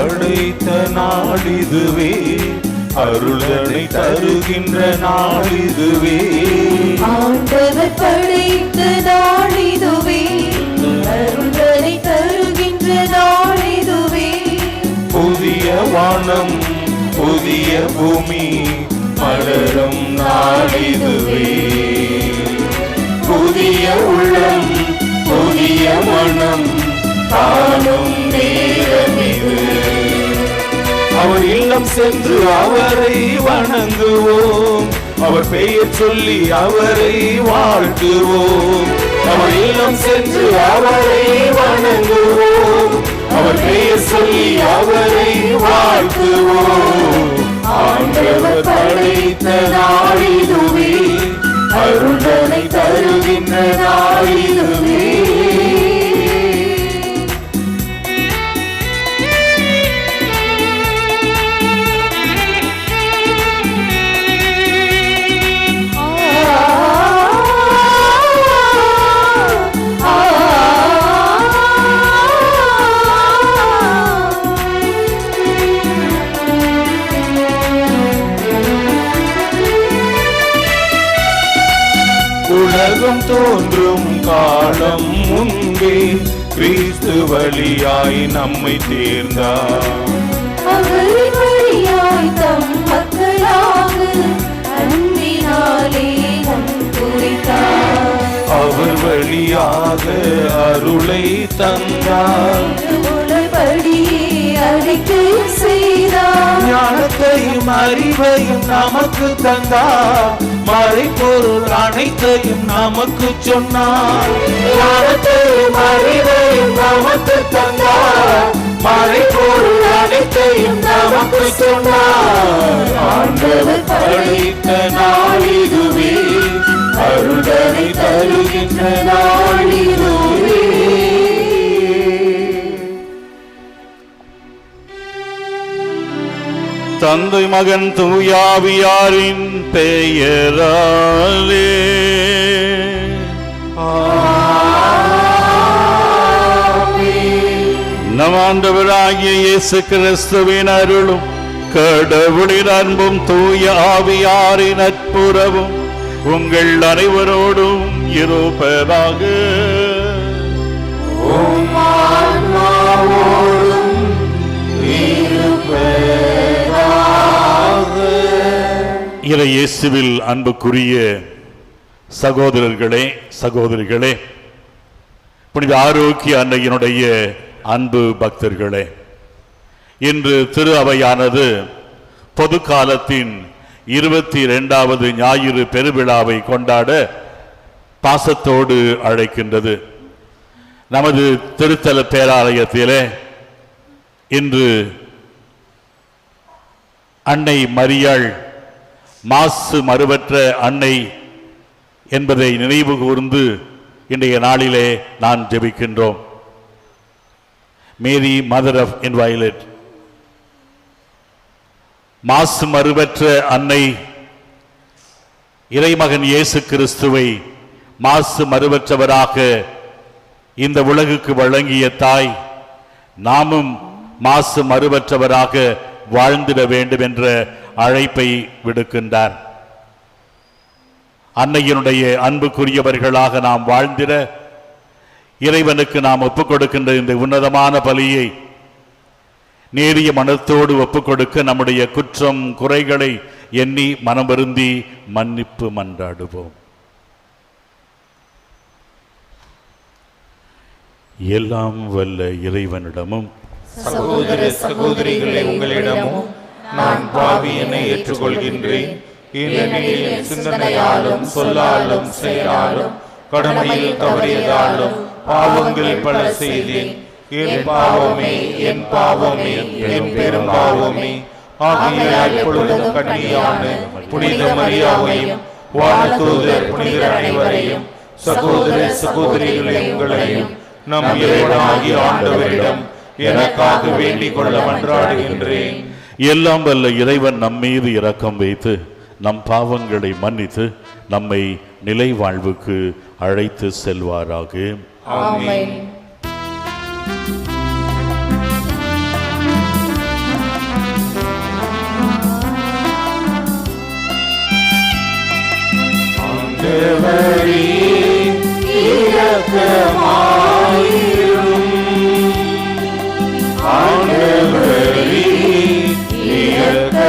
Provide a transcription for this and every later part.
படைத்த நாளிதுவே, அருளனை தருகின்ற நாளிதுவே. ஆண்டவர் படைத்த நாளிதுவே, அருளனை தருகின்ற நாளிதுவே. புதிய வானம் புதிய பூமி மலரும் நாளிதுவே. புதிய உள்ளம் புதிய மனம் காணும் நேரமிது. அவர் இல்லம் சென்று அவரை வணங்குவோம், அவர் பெயர் சொல்லி அவரை வாழ்த்துவோம். அவர் இல்லம் சென்று அவரை வணங்குவோம், அவர் பெயர் சொல்லி அவரை வாழ்த்துவோம். ஆண்டவர் படைத்த நாளிதுவே, அருளனை தருகின்ற நாளிதுவே. உலகம் தோன்றும் காலம் முன்பே கிறிஸ்து வழியாய் நம்மை தேர்ந்தார். அவர் வழியாய் தம் மக்களாக அன்பினாலே குறித்தார். அவர் வழியாக அருளை தந்தார். திருமுறைப்படியே அறிக்கை செய்தார். ஞானத்தையும் அறிவையும் நமக்கு தந்தார். மறைபொருள் அனைத்தையும் நமக்கு சொன்னார். ஞானத்தையும் அறிவையும் நமக்கு தந்தார். மறைபொருள் அனைத்தையும் நமக்கு சொன்னார். ஆண்டவர் படைத்த நாளிதுவே, அருளனை தருகின்ற நாளிதுவே. தந்தை மகன் தூயாவியாரின் பெயராலே நம் ஆண்டவராகிய இயேசு கிறிஸ்துவின் அருளும் கடவுளின் அன்பும் தூய ஆவியாரின் நட்புறவும் உங்கள் அனைவரோடும் இருப்பதாக. இயேசுவில் அன்புக்குரிய சகோதரர்களே சகோதரிகளே, புனித ஆரோக்கிய அன்னையினுடைய அன்பு பக்தர்களே, இன்று திரு அவையானது பொது காலத்தின் 22வது ஞாயிறு பெருவிழாவை கொண்டாட பாசத்தோடு அழைக்கின்றது. நமது திருத்தல பேராலயத்திலே இன்று அன்னை மரியாள் மாசு மறுவற்ற அன்னை என்பதை நினைவு கூர்ந்து இன்றைய நாளிலே நான் ஜெபிக்கின்றோம். மேரி மதர் ஆஃப் இன்வயலட், மாசு மறுவற்ற அன்னை இறைமகன் இயேசு கிறிஸ்துவை மாசு மறுவற்றவராக இந்த உலகுக்கு வழங்கிய தாய், நாமும் மாசு மறுவற்றவராக வாழ்ந்திட வேண்டும் என்ற அழைப்பை விடுக்கின்றார். அன்னையினுடைய அன்புக்குரியவர்களாக நாம் வாழ்ந்திட இறைவனுக்கு நாம் ஒப்புக் கொடுக்கின்ற இந்த உன்னதமான பலியை நேரிய மனத்தோடு ஒப்புக் கொடுக்க நம்முடைய குற்றம் குறைகளை எண்ணி மனம் வருந்தி மன்னிப்பு மன்றாடுவோம். எல்லாம் வல்ல இறைவனிடமும் சகோதர சகோதரிகளை உங்களிடமும் நான் பாவியனை ஏற்றுக்கொள்கின்றேன். ஏனெனில் சிந்தனையாலும் சொல்லாலும் செயலாலும் கடமையில் தவறியதாலும் பாவங்கள் பல செய்தேன். என் பாவமே என் பாவமே என் பெரும் பாவமே. ஆகையால் இப்பொழுதும் கன்னியான புனித மரியாவையும் வானதூதர் புனிதர் அனைவரையும் சகோதர சகோதரிகளை உங்களையும் நம் இறைவனாகிய ஆண்டவரிடம் எனக்காக வேண்டிக் கொள்ள மன்றாடுகின்றேன். எல்லாம் வல்ல இறைவன் நம்மீது இரக்கம் வைத்து நம் பாவங்களை மன்னித்து நம்மை நிலை வாழ்வுக்கு அழைத்து செல்வாராக. ஆமென். ஆண்டவரே இரக்கமாயிரும். ஆண்டவரே இரக்கமாயிரும்.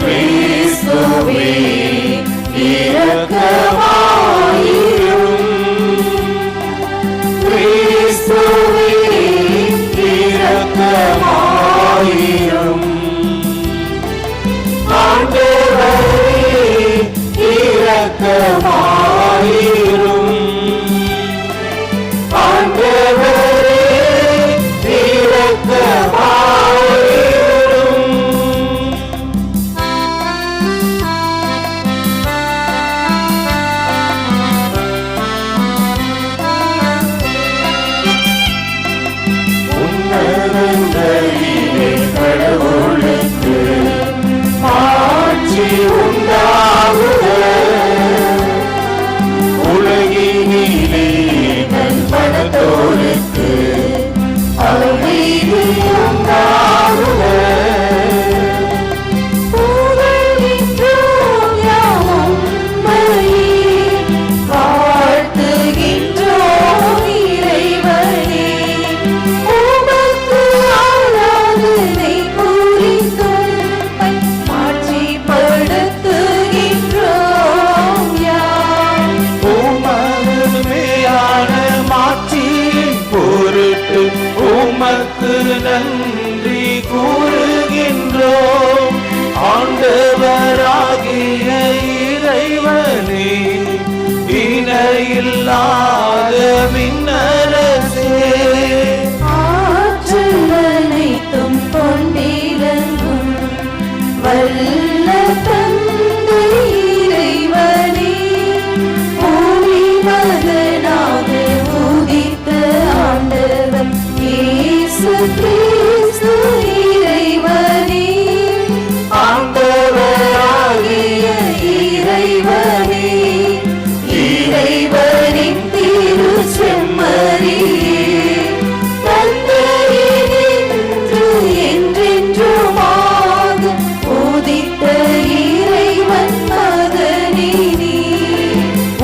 கிறிஸ்துவே இரக்கமாயிரும். கிறிஸ்துவே இரக்கமாயிரும். ஆண்டவரே இரக்கமாயிரும். ஆண்டவரே இரக்கமாயிரும். உன்னதங்களிலே கடவுளுக்கு மாட்சி உண்டாகுக. உலகினிலே நல்மனத்தோருக்கு அமைதி உண்டாகுக. புகழ்கின்றோம் யாம் உம்மையே, வாழ்த்துகின்றோம் இறைவனே. உமக்கு ஆராதனை புரிந்தும்மை மாட்சிப்படுத்துகின்றோம் யாம். உமதுமையான மாட்சியின் பொருட்டு உமக்கு நன்றி கூறுகின்றோம். ஆண்டவராகிய இறைவனே, இணையில்லாத விண்ணரசே, ஆற்றல் அனைத்தும் கொண்டிலங்கும் வல்ல தந்தை இறைவனே. பூமி மகனாக உதித்த ஆண்டவர் இயேசு கிறிஸ்து இறைவனே. ஆண்டவராகிய இறைவனே, இறைவனின் திருச்செம்மறியே, தந்தையினின்று என்றென்றுமாக உதித்த இறைவன் மகனே நீ.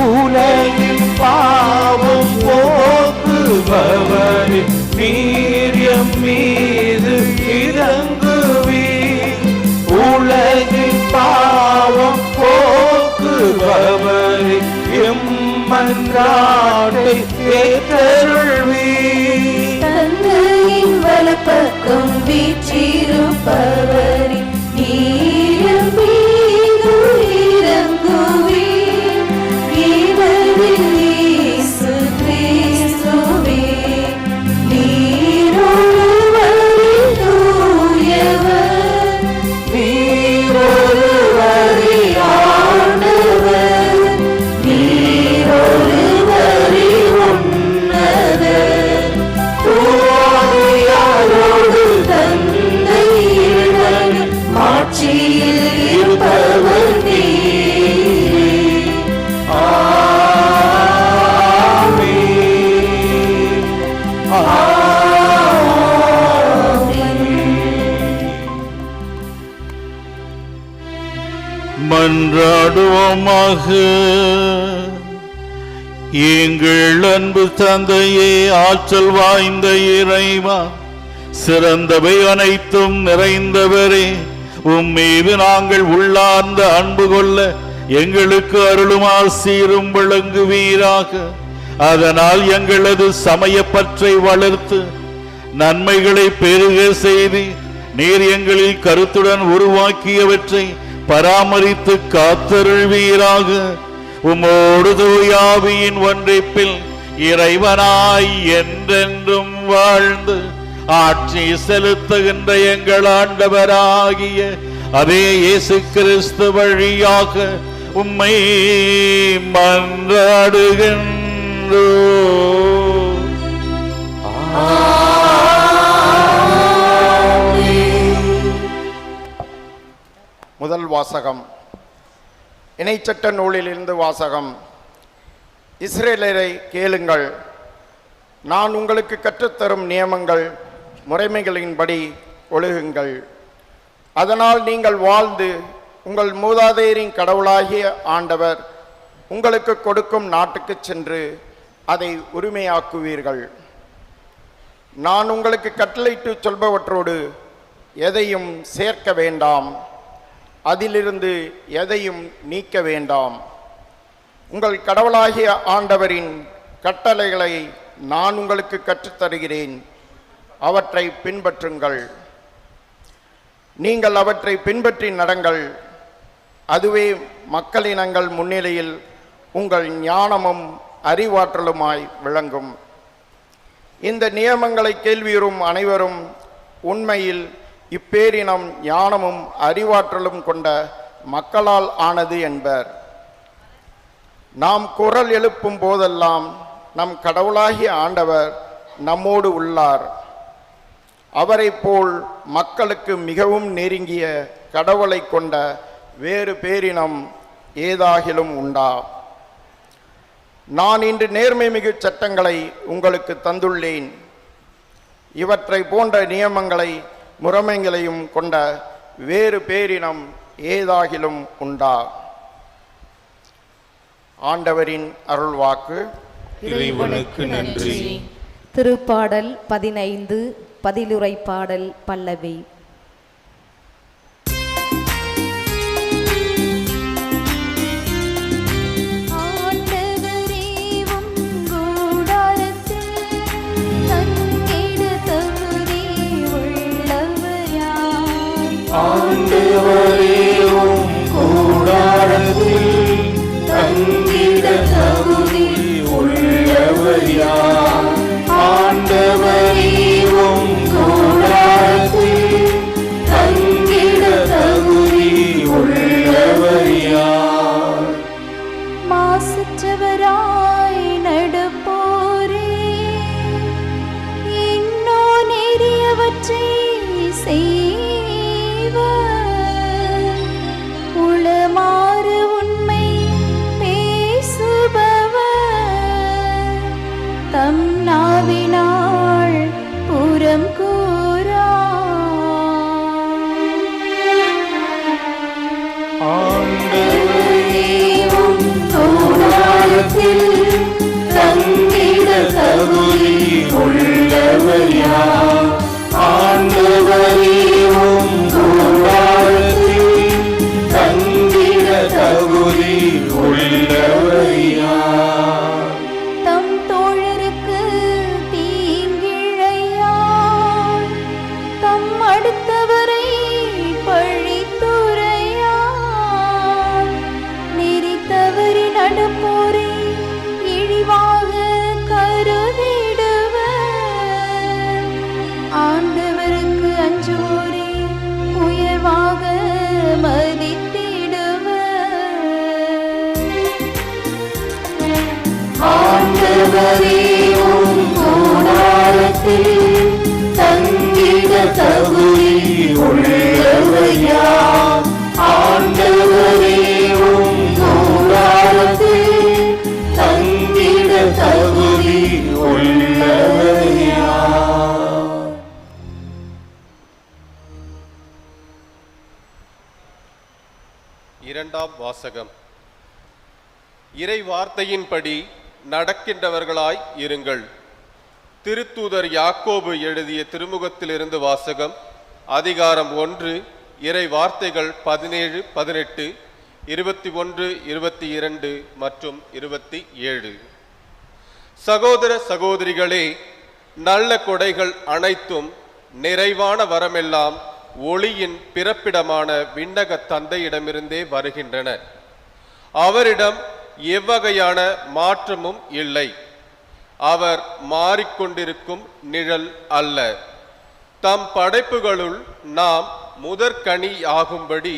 உலகின் பாவம் போக்குபவரே, நீர் எம் மீது இறங்குவீர். உலகின் பாவம் போக்குபவரே, எம் மன்றாட்டை ஏற்றருள்வீர். தந்தையின் வலப்பக்கம் வீற்றிருப்பவரே, நீர் மீது இறங்குவீர். இவரில் இயேசு கிறிஸ்துவே, நீர் ஒருவரே தூயவர். நீர் ஒருவரே ஆண்டவர். நீர் ஒருவரே உன்னதர். தூயாரோடு தந்தை இறைவன் மாட்சியில் இருப்பவர் நீரே. ஆமென். மன்றாடுவோமாக. எங்கள் அன்பு தந்தையே, ஆற்றல் வாய்ந்த இறைவா, சிறந்தவை அனைத்தும் நிறைந்தவரே, உம்மீது நாங்கள் உள்ளார்ந்த அன்பு கொள்ள எங்களுக்கு அருளும் ஆசீரும் விளங்குவீராக. அதனால் எங்களது சமயப்பற்றை வளர்த்து நன்மைகளை பெருக செய்து நீர் எங்களில் கருத்துடன் உருவாக்கியவற்றை பராமரித்து காத்தருள்வீராக. உம்மோடு தூயாவியின் ஒன்றிப்பில் இறைவனாய் என்றென்றும் வாழ்ந்து ஆட்சி செலுத்துகின்ற எங்கள் ஆண்டவராகிய அதே இயேசு கிறிஸ்து வழியாக உம்மை மன்றாடுகின்றோம். முதல் வாசகம். இணைச்சட்ட நூலிலிருந்து வாசகம். இஸ்ரேலரை கேளுங்கள், நான் உங்களுக்கு கற்றுத்தரும் நியமங்கள் முறைமைகளின்படி ஒழுகுங்கள். அதனால் நீங்கள் வாழ்ந்து உங்கள் மூதாதையரின் கடவுளாகிய ஆண்டவர் உங்களுக்கு கொடுக்கும் நாட்டுக்கு சென்று அதை உரிமையாக்குவீர்கள். நான் உங்களுக்கு கட்டளையிட்டு சொல்பவற்றோடு எதையும் சேர்க்க வேண்டாம், அதிலிருந்து எதையும் நீக்க வேண்டாம். உங்கள் கடவுளாகிய ஆண்டவரின் கட்டளைகளை நான் உங்களுக்கு கற்றுத்தருகிறேன், அவற்றை பின்பற்றுங்கள். நீங்கள் அவற்றை பின்பற்றி நடங்கள், அதுவே மக்களினங்கள் முன்னிலையில் உங்கள் ஞானமும் அறிவாற்றலுமாய் விளங்கும். இந்த நியமங்களை கேள்வியுறும் அனைவரும் உண்மையில் இப்பேரினம் ஞானமும் அறிவாற்றலும் கொண்ட மக்களால் ஆனது என்பர். நாம் குரல் எழுப்பும் போதெல்லாம் நம் கடவுளாகிய ஆண்டவர் நம்மோடு உள்ளார். அவரைப் போல் மக்களுக்கு மிகவும் நெருங்கிய கடவுளை கொண்ட வேறு பேரினம் ஏதாகிலும் உண்டா? நான் இன்று நேர்மை மிகு சட்டங்களை உங்களுக்கு தந்துள்ளேன். இவற்றை போன்ற நியமங்களை முறைமைகளையும் கொண்ட வேறு பேரினம் ஏதாகிலும் உண்டா? ஆண்டவரின் அருள்வாக்கு. இறைவனுக்கு நன்றி. திருப்பாடல் 15 பதிலுரை பாடல் பல்லவி. ஆண்டவரே உம் கூடாரத்தில் தங்கிட தகுதி உள்ளவர் யார்? ஆண்டவரே உம் கூடாரத்தில் தங்கிட தகுதி உள்ளவர் யார்? மாசற்றவராய் நடப்போரே, இன்னோ நெறியவற்றை உளமாறு உண்மை பேசுபவர், தம் நாவினாள் புறம் கூறா. ஆண்டவரே உம் கூடாரத்தில் தங்கிட தகுதி உள்ளவர் யார்? ஆண்டவரே உம் கூடாரத்தில் தங்கிட தகுதி உள்ளவர் யார்? தம் தோழருக்கு தீங்கிழையார், தம் அடுத்தவரை பழித்துரையார், நெறித்தவரி நடப்போரை இழிவாக கருதிடுவர், ஆண்டவருக்கு அஞ்சுவோரே உயர்வாக ஆண்டவரே உம் கூடாரத்தில் தங்கிட தகுதி உள்ளவர் யார்? ஆண்டவரே உம் கூடாரத்தில் தங்கிட தகுதி உள்ளவர் யார்? இரண்டாம் வாசகம். இறை வார்த்தையின்படி நடக்கின்றவர்களாய் இருங்கள். திருத்தூதர் யாக்கோபு எழுதிய திருமுகத்திலிருந்து வாசகம். அதிகாரம் 1, இறை வார்த்தைகள் 17, 18, 21, 22 மற்றும் 27. சகோதர சகோதரிகளே, நல்ல கொடைகள் அனைத்தும் நிறைவான வரமெல்லாம் ஒளியின் பிறப்பிடமான விண்ணக தந்தையிடமிருந்தே வருகின்றன. அவரிடம் எவ்வகையான மாற்றமும் இல்லை. அவர் மாறிக்கொண்டிருக்கும் நிழல் அல்ல. தம் படைப்புகளுள் நாம் முதற்கனி ஆகும்படி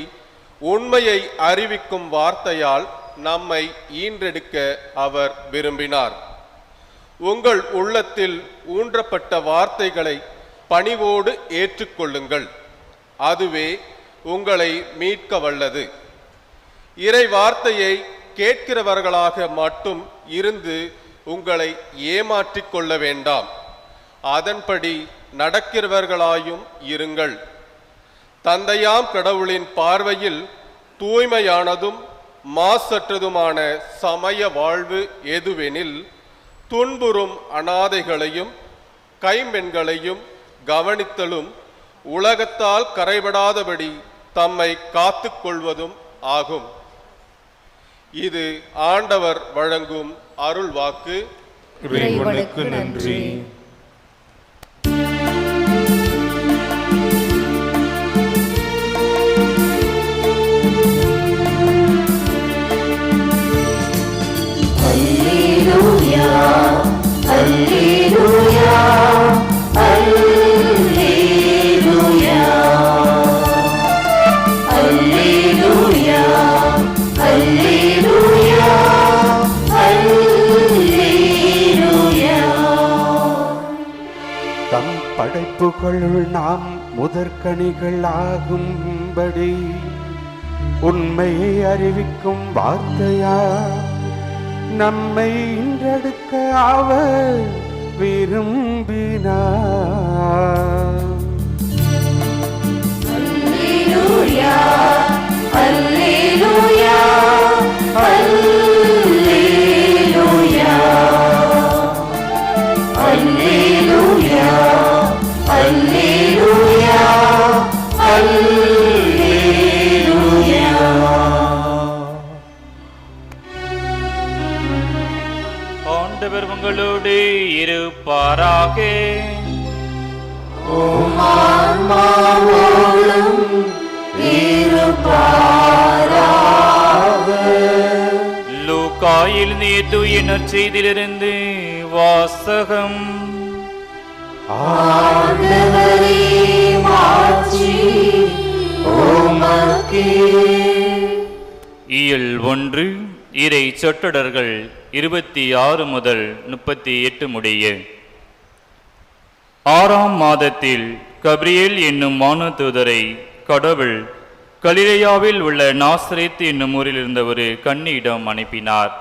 உண்மையை அறிவிக்கும் வார்த்தையால் நம்மை ஈன்றெடுக்க அவர் விரும்பினார். உங்கள் உள்ளத்தில் ஊன்றப்பட்ட வார்த்தைகளை பணிவோடு ஏற்றுக்கொள்ளுங்கள், அதுவே உங்களை மீட்க வல்லது. இறை வார்த்தையை கேட்கிறவர்களாக மட்டும் இருந்து உங்களை ஏமாற்றிக் கொள்ள வேண்டாம், அதன்படி நடக்கிறவர்களாயும் இருங்கள். தந்தையாம் கடவுளின் பார்வையில் தூய்மையானதும் மாசற்றதுமான சமய வாழ்வு எதுவெனில் துன்புறும் அனாதைகளையும் கைம்பெண்களையும் கவனித்தலும் உலகத்தால் கரைபடாதபடி தம்மை காத்துக் கொள்வதும் ஆகும். இது ஆண்டவர் வழங்கும் அருள் வாக்கு. இறைவனுக்கு நன்றி. அல்லேலூயா அல்லேலூயா அல்லேலூயா அல்லேலூயா அல்லேலூயா அல்லேலூயா. தம் படைப்புகளுள் நாம் முதற்கனிகள் ஆகும்படி உண்மையை அறிவிக்கும் வார்த்தையா நம்மை இன்றெடுக்க அவர் விரும்பினார். அல்லேலூயா அல்லேலூயா அல்லேலூயா அல்லேலூயா அல்லேலூயா அல்லேலூயா. ஆண்டவர் உங்களோடு இருப்பாராக. ஆன்மாவோடும் இருப்பாராக. லூக்காயில் தூய நற்செய்தியிலிருந்து வாசகம். ஆண்டவரே மாட்சி உமக்கே. இயல் 1 இறை சொற்றொடர்கள் 26 முதல் 38 முடிய. 6ஆம் மாதத்தில் கபிரியேல் என்னும் வானதூதரை கடவுள் கலிலேயாவில் உள்ள நாசரேத் என்னும் ஊரில் இருந்த ஒரு கன்னியிடம் அனுப்பினார்.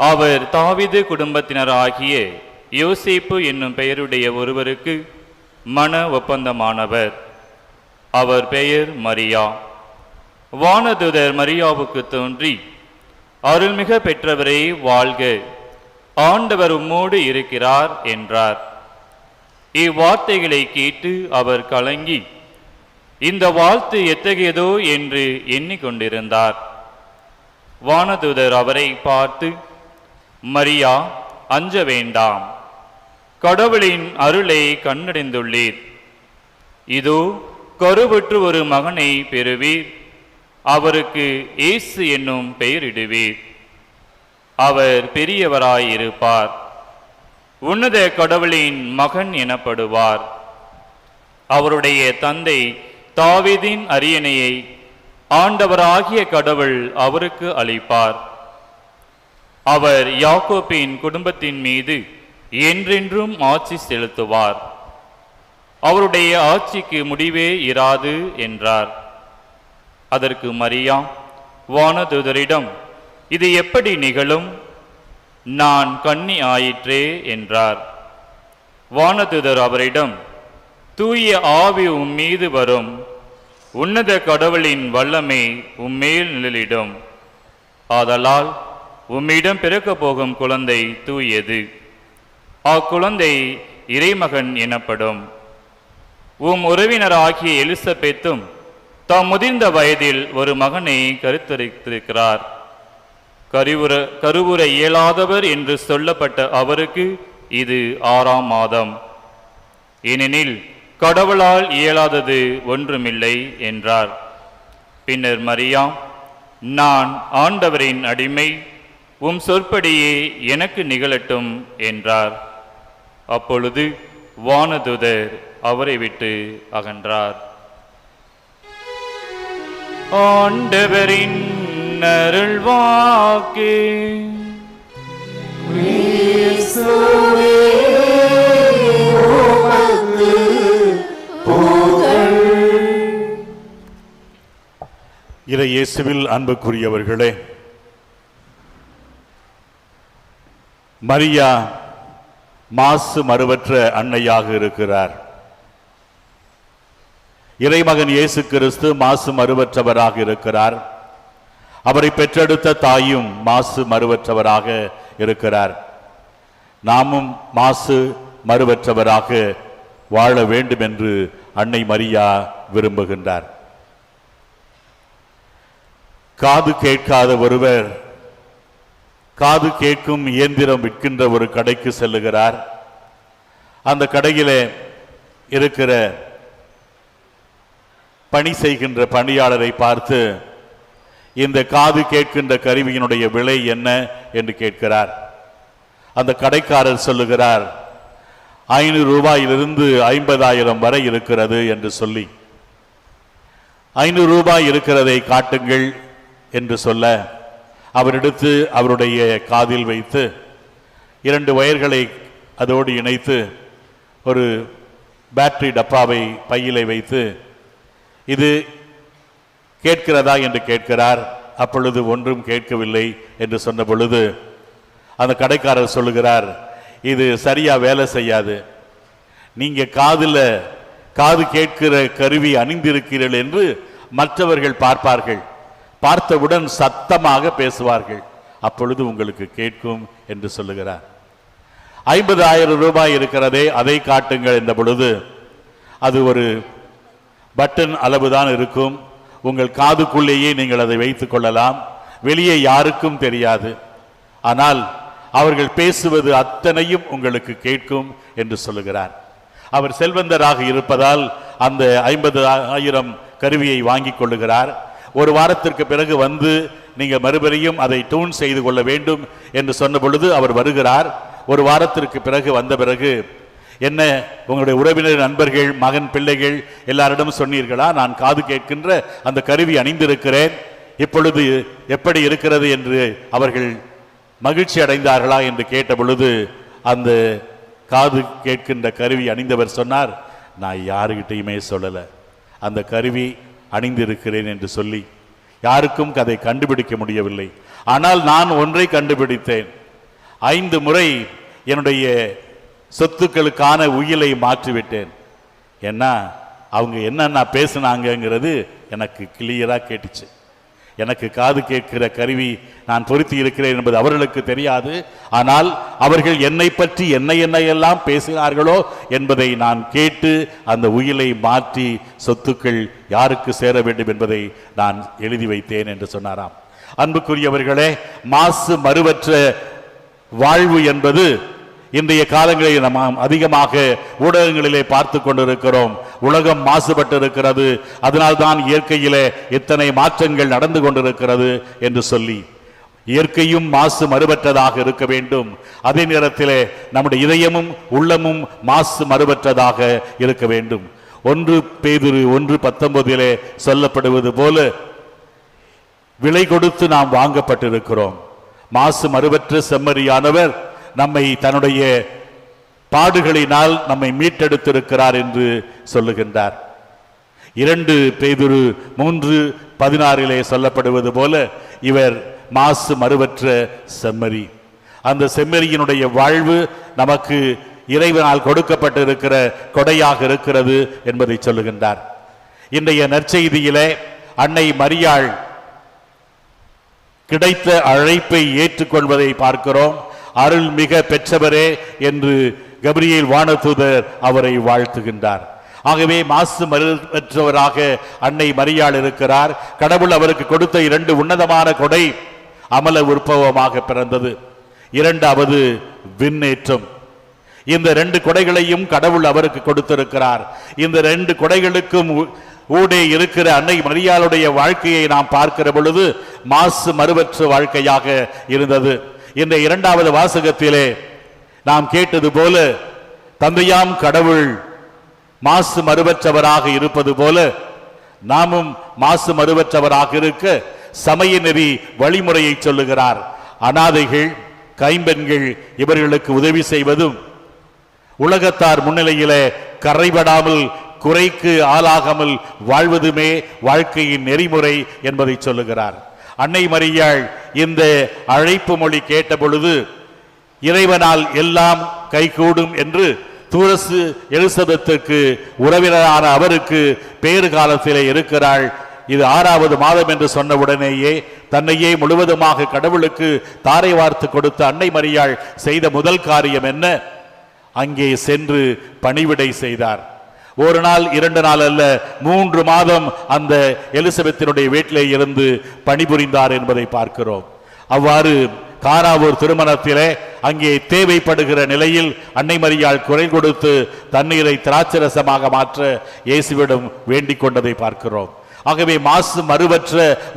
அவர் தாவீது குடும்பத்தினராகிய யோசேப்பு என்னும் பெயருடைய ஒருவருக்கு மன ஒப்பந்தமானவர். அவர் பெயர் மரியா. வானதூதர் மரியாவுக்கு தோன்றி, அருள்மிக பெற்றவரே வாழ்க, ஆண்டவர் உம்மோடு இருக்கிறார் என்றார். இவ்வார்த்தைகளை கேட்டு அவர் கலங்கி இந்த வாழ்த்து எத்தகையதோ என்று எண்ணிக்கொண்டிருந்தார். வானதூதர் அவரை பார்த்து, மரியா, அஞ்ச வேண்டாம், கடவுளின் அருளை கண்டடைந்துள்ளீர். இதோ கருவுற்று ஒரு மகனை பெறுவீர், அவருக்கு இயேசு என்னும் பெயரிடுவீர். அவர் பெரியவராயிருப்பார், உன்னத கடவுளின் மகன் எனப்படுவார். அவருடைய தந்தை தாவீதின் அரியணையை ஆண்டவராகிய கடவுள் அவருக்கு அளிப்பார். அவர் யாக்கோபின் குடும்பத்தின் மீது என்றென்றும் ஆட்சி செலுத்துவார். அவருடைய ஆட்சிக்கு முடிவே இராது என்றார். அதற்கு மரியா வானதூதரிடம், இது எப்படி நிகழும்? நான் கன்னி ஆயிற்றே என்றார். வானதூதர் அவரிடம், தூய ஆவி உம்மீது வரும், உன்னத கடவுளின் வல்லமை உம்மேல் நிழலிடும். ஆதலால் உம்மிடம் பிறக்கப் போகும் குழந்தை தூயது, அக்குழந்தை இறைமகன் எனப்படும். உம் உறவினராகிய எலிசபெத்தும் தாம் முதிர்ந்த வயதில் ஒரு மகனை கருத்தரித்திருக்கிறார். கருவுற இயலாதவர் என்று சொல்லப்பட்ட அவருக்கு இது 6ஆம் மாதம். ஏனெனில் கடவுளால் இயலாதது ஒன்றுமில்லை என்றார். பின்னர் மரியா, நான் ஆண்டவரின் அடிமை, உம் சொற்படியே எனக்கு நிகழட்டும் என்றார். அப்பொழுது வானதூதர் அவரை விட்டு அகன்றார். ஆண்டவரின் அருள்வாக்கு. கிறிஸ்துவே உமக்கு புகழ். இறை இயேசுவில் அன்புக்குரியவர்களே, மரியா மாசு மறுவற்ற அன்னையாக இருக்கிறார். இறைமகன் இயேசு கிறிஸ்து மாசு மறுவற்றவராக இருக்கிறார். அவரை பெற்றெடுத்த தாயும் மாசு மறுவற்றவராக இருக்கிறார். நாமும் மாசு மறுவற்றவராக வாழ வேண்டும் என்று அன்னை மரியா விரும்புகின்றார். காது கேட்காத ஒருவர் காது கேட்கும் இயந்திரம் விற்கின்ற ஒரு கடைக்கு செல்லுகிறார். அந்த கடையிலே இருக்கிற பணி செய்கின்ற பணியாளரை பார்த்து இந்த காது கேட்கின்ற கருவியினுடைய விலை என்ன என்று கேட்கிறார். அந்த கடைக்காரர் சொல்லுகிறார், 500 ரூபாயிலிருந்து 50,000 வரை இருக்கிறது என்று சொல்லி, 500 ரூபாய் இருக்கிறதை காட்டுங்கள் என்று சொல்ல, அவர் எடுத்து அவருடைய காதில் வைத்து 2 வயர்களை அதோடு இணைத்து ஒரு பேட்டரி டப்பாவை பையிலே வைத்து இது கேட்கிறதா என்று கேட்கிறார். அப்பொழுது ஒன்றும் கேட்கவில்லை என்று சொன்ன பொழுது அந்த கடைக்காரர் சொல்லுகிறார், இது சரியா வேலை செய்யாது, நீங்க காது கேட்கிற கருவி அணிந்திருக்கிறீர்கள் என்று மற்றவர்கள் பார்ப்பார்கள், பார்த்தவுடன் சத்தமாக பேசுவார்கள், அப்பொழுது உங்களுக்கு கேட்கும் என்று சொல்லுகிறார். 50,000 ரூபாய் இருக்கிறதே, அதை காட்டுங்கள் என்ற பொழுது அது ஒரு பட்டன் அளவுதான் இருக்கும், உங்கள் காதுக்குள்ளேயே நீங்கள் அதை வைத்துக் கொள்ளலாம், வெளியே யாருக்கும் தெரியாது, ஆனால் அவர்கள் பேசுவது அத்தனையும் உங்களுக்கு கேட்கும் என்று சொல்லுகிறார். அவர் செல்வந்தராக இருப்பதால் அந்த 50,000 கருவியை வாங்கிக் கொள்ளுகிறார். ஒரு வாரத்திற்கு பிறகு வந்து நீங்கள் மறுபடியும் அதை டூன் செய்து கொள்ள வேண்டும் என்று சொன்ன பொழுது அவர் வருகிறார். ஒரு வாரத்திற்கு பிறகு வந்த பிறகு, என்ன உங்களுடைய உறவினர், நண்பர்கள், மகன், பிள்ளைகள் எல்லாரிடம் சொன்னீர்களா நான் காது கேட்கின்ற அந்த கருவி அணிந்திருக்கிறேன், இப்பொழுது எப்படி இருக்கிறது என்று அவர்கள் மகிழ்ச்சி அடைந்தார்களா என்று கேட்ட பொழுது அந்த காது கேட்கின்ற கருவி அணிந்தவர் சொன்னார், நான் யாருகிட்டையுமே சொல்லல, அந்த கருவி அணிந்திருக்கிறேன் என்று சொல்லி யாருக்கும் அதை கண்டுபிடிக்க முடியவில்லை. ஆனால் நான் ஒன்றை கண்டுபிடித்தேன், 5 முறை என்னுடைய சொத்துக்களுக்கான உயிலை மாற்றிவிட்டேன். ஏன்னா அவங்க என்னென்ன பேசினாங்கிறது எனக்கு கிளியரா கேட்டுச்சு. எனக்கு காது கேட்கிற கருவி நான் பொருத்தி இருக்கிறேன் என்பது அவர்களுக்கு தெரியாது, ஆனால் அவர்கள் என்னை பற்றி என்னையெல்லாம் பேசினார்களோ என்பதை நான் கேட்டு அந்த உயிலை மாற்றி சொத்துக்கள் யாருக்கு சேர வேண்டும் என்பதை நான் எழுதி வைத்தேன் என்று சொன்னாராம். அன்புக்குரியவர்களே, மாசு மறுவற்ற வாழ்வு என்பது இன்றைய காலங்களில் நாம் அதிகமாக ஊடகங்களிலே பார்த்து கொண்டிருக்கிறோம். உலகம் மாசுபட்டு இருக்கிறது, அதனால்தான் இயற்கையிலே இத்தனை மாற்றங்கள் நடந்து கொண்டிருக்கிறது என்று சொல்லி, இயற்கையும் மாசு மறுபற்றதாக இருக்க வேண்டும், அதே நேரத்திலே நம்முடைய இதயமும் உள்ளமும் மாசு மறுபற்றதாக இருக்க வேண்டும். 1 பேதுரு 1:19 சொல்லப்படுவது போல விலை கொடுத்து நாம் வாங்கப்பட்டிருக்கிறோம். மாசு மறுபற்ற செம்மறியானவர் நம்மை தன்னுடைய பாடுகளினால் நம்மை மீட்டெடுத்திருக்கிறார் என்று சொல்லுகின்றார். 2 பேதுரு 3:16 சொல்லப்படுவது போல இவர் மாசு மறுவற்ற செம்மறி. அந்த செம்மறியினுடைய வாழ்வு நமக்கு இறைவனால் கொடுக்கப்பட்டிருக்கிற கொடையாக இருக்கிறது என்பதை சொல்லுகின்றார். இன்றைய நற்செய்தியிலே அன்னை மரியாள் கிடைத்த அழைப்பை ஏற்றுக்கொள்வதை பார்க்கிறோம். அருள் மிக பெற்றவரே என்று கபிரியேல் வானதூதர் அவரை வாழ்த்துகின்றார். ஆகவே மாசு மறுவற்றவராக அன்னை மரியாள் இருக்கிறார். கடவுள் அவருக்கு கொடுத்த 2 உன்னதமான கொடை அமல உற்பவமாக பிறந்தது, 2வது விண்ணேற்றம். இந்த 2 கொடைகளையும் கடவுள் அவருக்கு கொடுத்திருக்கிறார். இந்த 2 கொடைகளுக்கும் ஊடே இருக்கிற அன்னை மரியாளுடைய வாழ்க்கையை நாம் பார்க்கிற பொழுது மாசு மறுவற்ற வாழ்க்கையாக இருந்தது. இந்த 2வது வாசகத்திலே நாம் கேட்டது போல, தந்தையாம் கடவுள் மாசு மறுவற்றவராக இருப்பது போல நாமும் மாசு மறுவற்றவராக இருக்க சமய நெறி வழிமுறையை சொல்லுகிறார். அனாதைகள், கைம்பெண்கள் இவர்களுக்கு உதவி செய்வதும், உலகத்தார் முன்னிலையிலே கரைபடாமல் குறைக்கு ஆளாகாமல் வாழ்வதுமே வாழ்க்கையின் நெறிமுறை என்பதை சொல்லுகிறார். அன்னை மரியாள் இந்த அழைப்பு மொழி கேட்ட பொழுது இறைவனால் எல்லாம் கைகூடும் என்று தூரசு எலிசபெத்துக்கு உறவினரான அவருக்கு பேறு காலத்திலே இருக்கிறாள். இது 6வது மாதம் என்று சொன்ன உடனேயே தன்னையே முழுவதுமாக கடவுளுக்கு தாரை வார்த்து கொடுத்த அன்னை மரியாள் செய்த முதல் காரியம் என்ன? அங்கே சென்று பணிவிடை செய்தார். ஒரு நாள் 2 நாள் அல்ல, 3 மாதம் அந்த எலிசபெத்தினுடைய வீட்டிலே இருந்து பணிபுரிந்தார் என்பதை பார்க்கிறோம். அவ்வாறு கானாவூர் திருமணத்திலே அங்கே தேவைப்படுகிற நிலையில் அன்னை மரியாள் குரல் கொடுத்து தண்ணீரை திராட்சரசமாக மாற்ற இயேசுவிடம் வேண்டிக் கொண்டதை பார்க்கிறோம். ஆகவே மாசு மறுவற்ற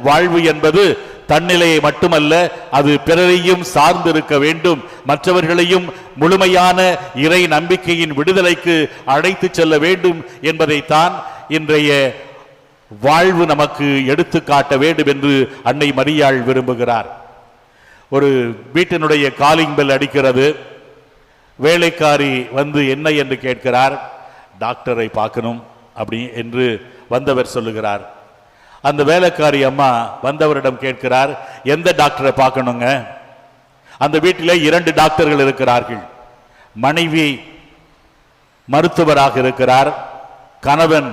வாழ்வு என்பது தன்னிலையை மட்டுமல்ல, அது பிறரையும் சார்ந்திருக்க வேண்டும், மற்றவர்களையும் முழுமையான இறை நம்பிக்கையின் விடுதலைக்கு அழைத்து செல்ல வேண்டும் என்பதைத்தான் இன்றைய வாழ்வு நமக்கு எடுத்து காட்ட வேண்டும் என்று அன்னை மரியாள் விரும்புகிறார். ஒரு வீட்டினுடைய காலிங் பெல் அடிக்கிறது. வேலைக்காரி வந்து என்ன என்று கேட்கிறார். டாக்டரை பார்க்கணும் அப்படி என்று வந்தவர் சொல்லுகிறார். அந்த வேலைக்காரி அம்மா வந்தவரிடம் கேட்கிறார், எந்த டாக்டரை பார்க்கணுங்க? அந்த வீட்டிலே 2 டாக்டர்கள் இருக்கிறார்கள். மனைவி மருத்துவராக இருக்கிறார், கணவன்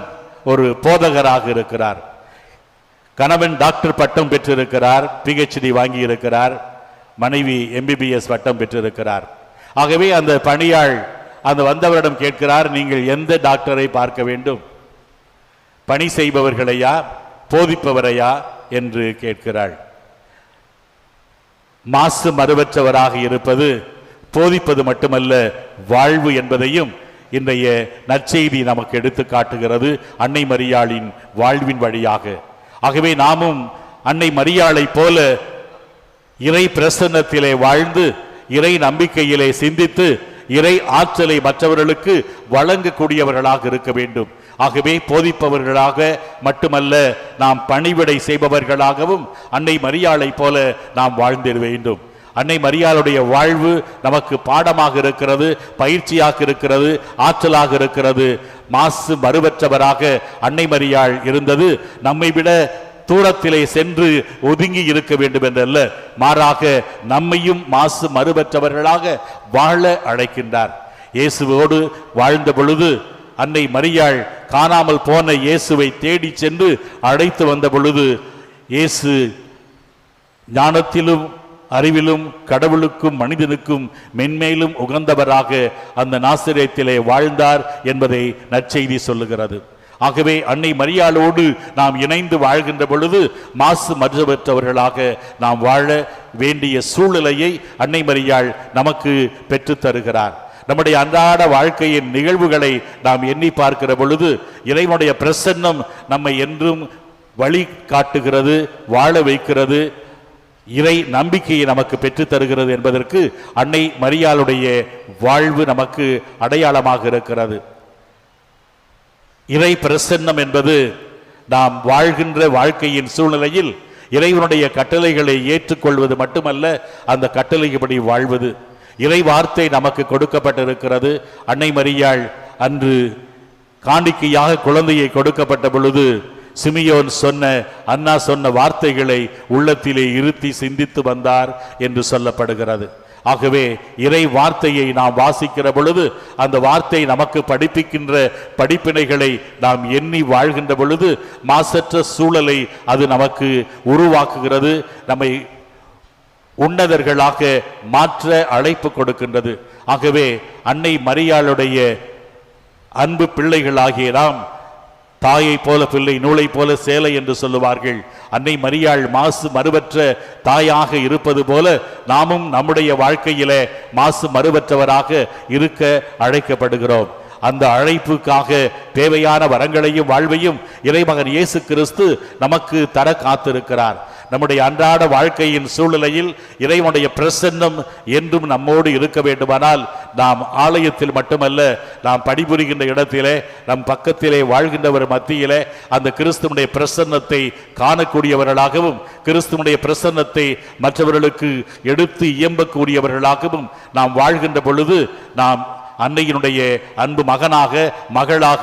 ஒரு போதகராக இருக்கிறார். கணவன் டாக்டர் பட்டம் பெற்றிருக்கிறார், PhD வாங்கி இருக்கிறார். மனைவி MBBS பட்டம் பெற்றிருக்கிறார். ஆகவே அந்த பணியாள் அந்த வந்தவரிடம் கேட்கிறார், நீங்கள் எந்த டாக்டரை பார்க்க வேண்டும்? பணி செய்பவர்களையா போதிப்பவரையா என்று கேட்கிறாள். மாசு மறுவற்றவராக இருப்பது போதிப்பது மட்டுமல்ல, வாழ்வு என்பதையும் இன்றைய நற்செய்தி நமக்கு எடுத்து காட்டுகிறது அன்னை மரியாளின் வாழ்வின் வழியாக. ஆகவே நாமும் அன்னை மரியாளை போல இறை பிரசன்னத்திலே வாழ்ந்து இறை நம்பிக்கையிலே சிந்தித்து இறை ஆற்றலை மற்றவர்களுக்கு வழங்கக்கூடியவர்களாக இருக்க வேண்டும். ஆகவே போதிப்பவர்களாக மட்டுமல்ல, நாம் பணிவிடை செய்பவர்களாகவும் அன்னை மரியாளை போல நாம் வாழ்ந்திட வேண்டும். அன்னை மரியாளுடைய வாழ்வு நமக்கு பாடமாக இருக்கிறது, பயிற்சியாக இருக்கிறது, ஆற்றலாக இருக்கிறது. மாசு மறுவற்றவராக அன்னை மரியாள் இருந்தது நம்மை விட தூரத்திலே சென்று ஒதுங்கி இருக்க வேண்டும் என்றல்ல, மாறாக நம்மையும் மாசு மறுவற்றவர்களாக வாழ அழைக்கின்றார். இயேசுவோடு வாழ்ந்த பொழுது அன்னை மரியாள் காணாமல் போன இயேசுவை தேடி சென்று அழைத்து வந்த பொழுது இயேசு ஞானத்திலும் அறிவிலும் கடவுளுக்கும் மனிதனுக்கும் மென்மேலும் உகந்தவராக அந்த நாசரேத்திலே வாழ்ந்தார் என்பதை நற்செய்தி சொல்லுகிறது. ஆகவே அன்னை மரியாளோடு நாம் இணைந்து வாழ்கின்ற பொழுது மாசு மறுவற்றவர்களாக நாம் வாழ வேண்டிய சூழ்நிலையை அன்னை மரியாள் நமக்கு பெற்று தருகிறார். நம்முடைய அன்றாட வாழ்க்கையின் நிகழ்வுகளை நாம் எண்ணி பார்க்கிற பொழுது இறைவனுடைய பிரசன்னம் நம்மை என்றும் வழி காட்டுகிறது, வாழ வைக்கிறது, இறை நம்பிக்கையை நமக்கு பெற்று தருகிறது என்பதற்கு அன்னை மரியாளுடைய வாழ்வு நமக்கு அடையாளமாக இருக்கிறது. இறை பிரசன்னம் என்பது நாம் வாழ்கின்ற வாழ்க்கையின் சூழ்நிலையில் இறைவனுடைய கட்டளைகளை ஏற்றுக்கொள்வது மட்டுமல்ல, அந்த கட்டளைப்படி வாழ்வது. இறை வார்த்தை நமக்கு கொடுக்கப்பட்டிருக்கிறது. அன்னை மரியாள் அன்று காணிக்கையாக குழந்தையை கொடுக்கப்பட்ட பொழுது சிமியோன் சொன்ன அன்னா சொன்ன வார்த்தைகளை உள்ளத்திலே இருத்தி சிந்தித்து வந்தார் என்று சொல்லப்படுகிறது. ஆகவே இறை வார்த்தையை நாம் வாசிக்கிற பொழுது அந்த வார்த்தை நமக்கு படிப்பிக்கின்ற படிப்பினைகளை நாம் எண்ணி வாழ்கின்ற பொழுது மாசற்ற சூழலை அது நமக்கு உருவாக்குகிறது, நம்மை உன்னதர்களாக மாற்ற அழைப்பு கொடுக்கின்றது. ஆகவே அன்னை மரியாளுடைய அன்பு பிள்ளைகளாகிய நாம் தாயை போல பிள்ளை நூலை போல சேலை என்று சொல்லுவார்கள். அன்னை மரியாள் மாசு மறுவற்ற தாயாக இருப்பது போல நாமும் நம்முடைய வாழ்க்கையிலே மாசு மறுவற்றவராக இருக்க அழைக்கப்படுகிறோம். அந்த அழைப்புக்காக தேவையான வரங்களையும் வாழ்வையும் இறைமகன் இயேசு கிறிஸ்து நமக்கு தர காத்திருக்கிறார். நம்முடைய அன்றாட வாழ்க்கையின் சூழ்நிலையில் இறைவனுடைய பிரசன்னம் என்றும் நம்மோடு இருக்க வேண்டுமானால் நாம் ஆலயத்தில் மட்டுமல்ல, நாம் பணிபுரிகின்ற இடத்திலே, நம் பக்கத்திலே வாழ்கின்றவர் மத்தியிலே அந்த கிறிஸ்துவனுடைய பிரசன்னத்தை காணக்கூடியவர்களாகவும் கிறிஸ்துவனுடைய பிரசன்னத்தை மற்றவர்களுக்கு எடுத்து இயம்பக்கூடியவர்களாகவும் நாம் வாழ்கின்ற பொழுது நாம் அன்னையினுடைய அன்பு மகனாக மகளாக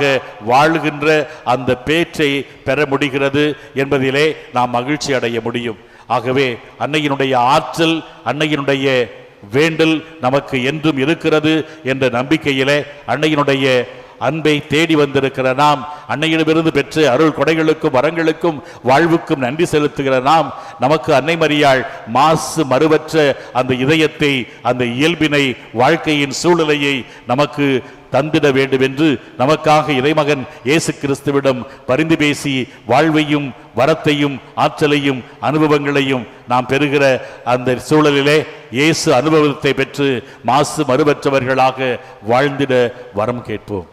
வாழ்கின்ற அந்த பேற்றை பெற முடிகிறது என்பதிலே நாம் மகிழ்ச்சி அடைய முடியும். ஆகவே அன்னையினுடைய ஆற்றல், அன்னையினுடைய வேண்டல் நமக்கு என்றும் இருக்கிறது என்ற நம்பிக்கையிலே அன்னையினுடைய அன்பை தேடி வந்திருக்கிற நாம், அன்னையிடமிருந்து பெற்ற அருள் கொடைகளுக்கும் வரங்களுக்கும் வாழ்வுக்கும் நன்றி செலுத்துகிற நாம், நமக்கு அன்னை மரியாள் மாசு மறுவற்ற அந்த இதயத்தை, அந்த இயல்பினை, வாழ்க்கையின் சூழ்நிலையை நமக்கு தந்திட வேண்டும் என்று நமக்காக இறைமகன் இயேசு கிறிஸ்துவிடம் பரிந்து பேசி வாழ்வையும் வரத்தையும் ஆற்றலையும் அனுபவங்களையும் நாம் பெறுகிற அந்த சூழலிலே இயேசு அனுபவத்தை பெற்று மாசு மறுவற்றவர்களாக வாழ்ந்திட வரம் கேட்போம்.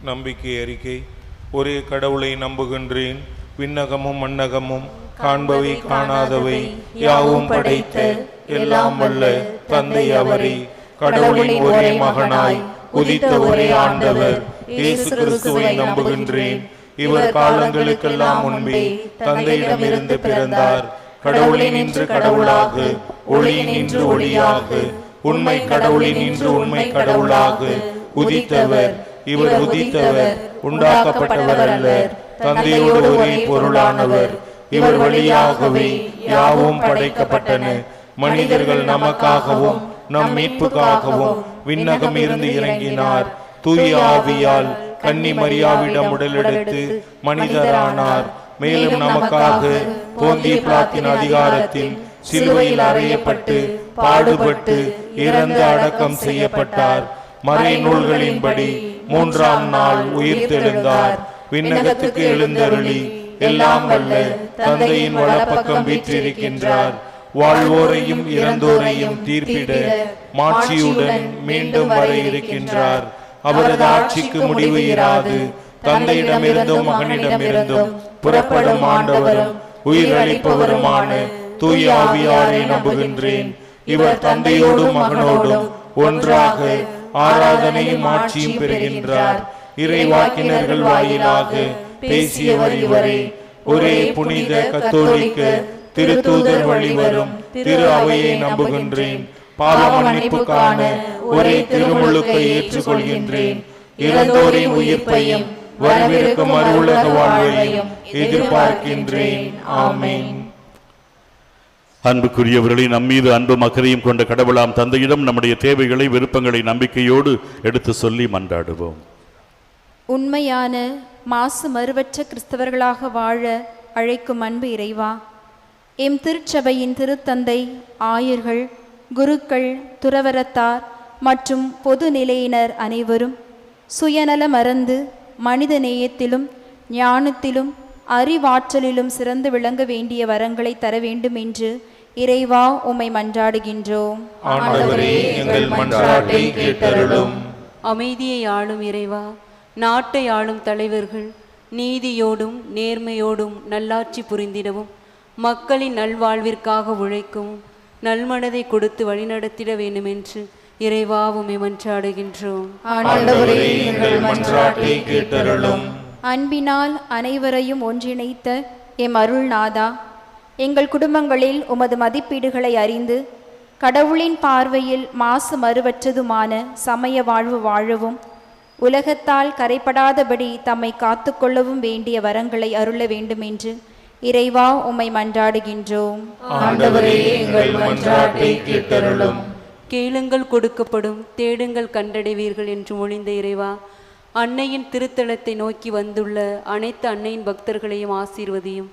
நம்பிக்கை அறிக்கை. ஒரே கடவுளை நம்புகின்றேன். விண்ணகமும் மண்ணகமும் காண்பவை காணாதவை யாவும் படைத்த எல்லாம் வல்ல தந்தை அவரே, கடவுளின் ஒரே மகனாய் உதித்த ஒரே ஆண்டவர் இயேசு கிறிஸ்துவை நம்புகின்றேன். இவர் காலங்களுக்கெல்லாம் முன்பே தந்தையிடமிருந்து பிறந்தார். கடவுளினின்று கடவுளாக, ஒளியினின்று ஒளியாக, உண்மை கடவுளினின்று உண்மை கடவுளாக உதித்தவர். இவர் உதித்தவர், உண்டாக்கப்பட்டவர் அல்ல, தந்தையோடு ஒரே பொருளானவர். இவர் வழியாகவே யாவும் படைக்கப்பட்டன. மனிதர்கள் நமக்காகவும் நம் மீட்புக்காகவும் விண்ணகம் இருந்து இறங்கினார். தூய ஆவியால் கன்னி மரியாவிடம் உடலெடுத்து மனிதரானார். மேலும் நமக்காக போந்திய பிலாத்தின் அதிகாரத்தில் சிலுவையில் அறையப்பட்டு பாடுபட்டு இறந்து அடக்கம் செய்யப்பட்டார். மறை நூல்களின்படி 3ஆம் நாள் உயிர் தெழுந்தார். விண்ணகத்துக்கு எழுந்தருளி எல்லாம் வல்ல தந்தையின் வலப்பக்கம் வீற்றிருக்கின்றார். வாழ்வோரையும் இறந்தோரையும் தீர்ப்பிட மாட்சியுடன் மீண்டும் வர இருக்கின்றார். அவரது ஆட்சிக்கு முடிவு இராது. தந்தையிடமிருந்தும் மகனிடமிருந்தும் புறப்படும் ஆண்டவரும் உயிரளிப்பவருமான தூய ஆவியாரை நம்புகின்றேன். இவர் தந்தையோடும் மகனோடும் ஒன்றாக ஆராதனையும் ஆட்சியும் பெறுகின்றார். இறைவாக்கினர்கள் வாயிலாக பேசியவர் இவரே. ஒரே புனித கத்தோலிக்க திருத்தூதர் வழிவரும் திரு அவையை நம்புகின்றேன். பாவ மன்னிப்புக்கான ஒரே திருமுழுக்கை ஏற்றுக்கொள்கின்றேன். இறந்தோரின் உயிர்ப்பையும் வரவிருக்கும் மறுவுலக வாழ்வையும் எதிர்பார்க்கின்றேன். ஆமென். அன்புக்குரியவர்களை நம்மீது அன்பும் அக்கறையும் கொண்ட கடவுளாம் தந்தையிடம் நம்முடைய தேவைகளை, விருப்பங்களை நம்பிக்கையோடு எடுத்து சொல்லி மன்றாடுவோம். உண்மையான மாசு மறுவற்ற கிறிஸ்தவர்களாக வாழ அழைக்கும் அன்பு இறைவா, எம் திருச்சபையின் திருத்தந்தை, ஆயர்கள், குருக்கள், துறவரத்தார் மற்றும் பொது நிலையினர் அனைவரும் சுயநல மறந்து மனித நேயத்திலும் ஞானத்திலும் அறிவாற்றலிலும் சிறந்து விளங்க வேண்டிய வரங்களை தர வேண்டும் என்று இறைவா உம்மை மன்றாடுகின்றோம். ஆண்டவரே, எங்கள் மன்றாட்டை கேட்டருளும். அமைதியை ஆளும் இறைவா, நாட்டை ஆளும் தலைவர்கள் நீதியோடும் நேர்மையோடும் நல்லாட்சி புரிந்திடவும், மக்களின் நல்வாழ்விற்காக உழைக்கவும் நல்மனதை கொடுத்து வழிநடத்திட வேண்டுமென்று இறைவா உம்மை மன்றாடுகின்றோம். ஆண்டவரே, எங்கள் மன்றாட்டை கேட்டருளும். அன்பினால் அனைவரையும் ஒன்றிணைத்த எம் அருள்நாதா, எங்கள் குடும்பங்களில் உமது மதிப்பீடுகளை அறிந்து கடவுளின் பார்வையில் மாசு மறுவற்றதுமான சமய வாழ்வு வாழவும், உலகத்தால் கரைப்படாதபடி தம்மை காத்து கொள்ளவும் வேண்டிய வரங்களை அருள வேண்டும் என்று இறைவா உம்மை மன்றாடுகின்றோம். ஆண்டவரே, எங்கள் மன்றாட்டை கேட்டருளும். கேளுங்கள் கொடுக்கப்படும், தேடுங்கள் கண்டடைவீர்கள் என்று மொழிந்த இறைவா, அன்னையின் திருத்தலத்தை நோக்கி வந்துள்ள அனைத்து அன்னையின் பக்தர்களையும் ஆசீர்வதியும்.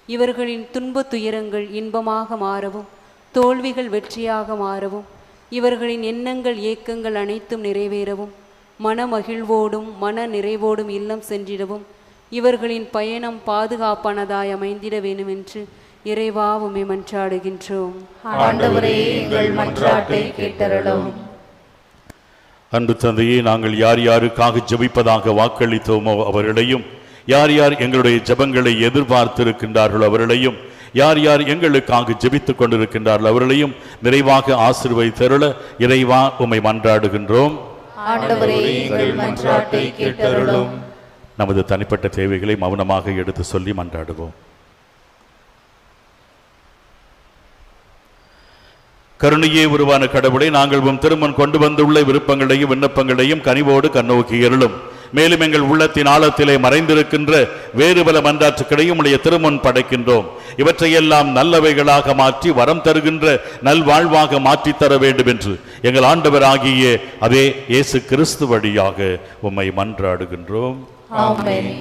இவர்களின் துன்ப துயரங்கள் இன்பமாக மாறவும், தோல்விகள் வெற்றியாக மாறவும், இவர்களின் எண்ணங்கள் ஏக்கங்கள் அனைத்தும் நிறைவேறவும், மனமகிழ்வோடும் மன நிறைவோடும் இல்லம் சென்றிடவும், இவர்களின் பயணம் பாதுகாப்பானதாய் அமைந்திட வேண்டும் என்று இறைவா உம்மை மன்றாடுகின்றோம். ஆண்டவரே, எங்கள் மன்றாட்டை கேட்டருளும். அன்பு தந்தையே, நாங்கள் யார் யாருக்காக ஜெபிப்பதாக வாக்களித்தோமோ அவர்களையும், யார் யார் எங்களுடைய ஜெபங்களை எதிர்பார்த்திருக்கின்றார்களோ அவர்களையும், யார் யார் எங்களுக்காக ஜெபித்துக் கொண்டிருக்கின்றார்கள் அவர்களையும் நிறைவாக ஆசீர்வதித்தருள இறைவா உம்மை மன்றாடுகின்றோம். ஆண்டவரே, எங்கள் மன்றாட்டை கேட்டருளும். நமது தனிப்பட்ட தேவைகளை மௌனமாக எடுத்து சொல்லி மன்றாடுவோம். கருணையே உருவான கடவுளை, நாங்கள் உம் திருமண் கொண்டு வந்துள்ள விருப்பங்களையும் விண்ணப்பங்களையும் கனிவோடு கண்ணோக்கி அருளும். மேலும் எங்கள் உள்ளத்தின் ஆழத்திலே மறைந்திருக்கின்ற வேறு பல மன்றாற்றுக்களையும் உடைய திருமுன் படைக்கின்றோம். இவற்றையெல்லாம் நல்லவைகளாக மாற்றி வரம் தருகின்ற நல்வாழ்வாக மாற்றி தர வேண்டும் என்று எங்கள் ஆண்டவராகிய அதே இயேசு கிறிஸ்து வழியாக உம்மை மன்றாடுகின்றோம். ஆமென்.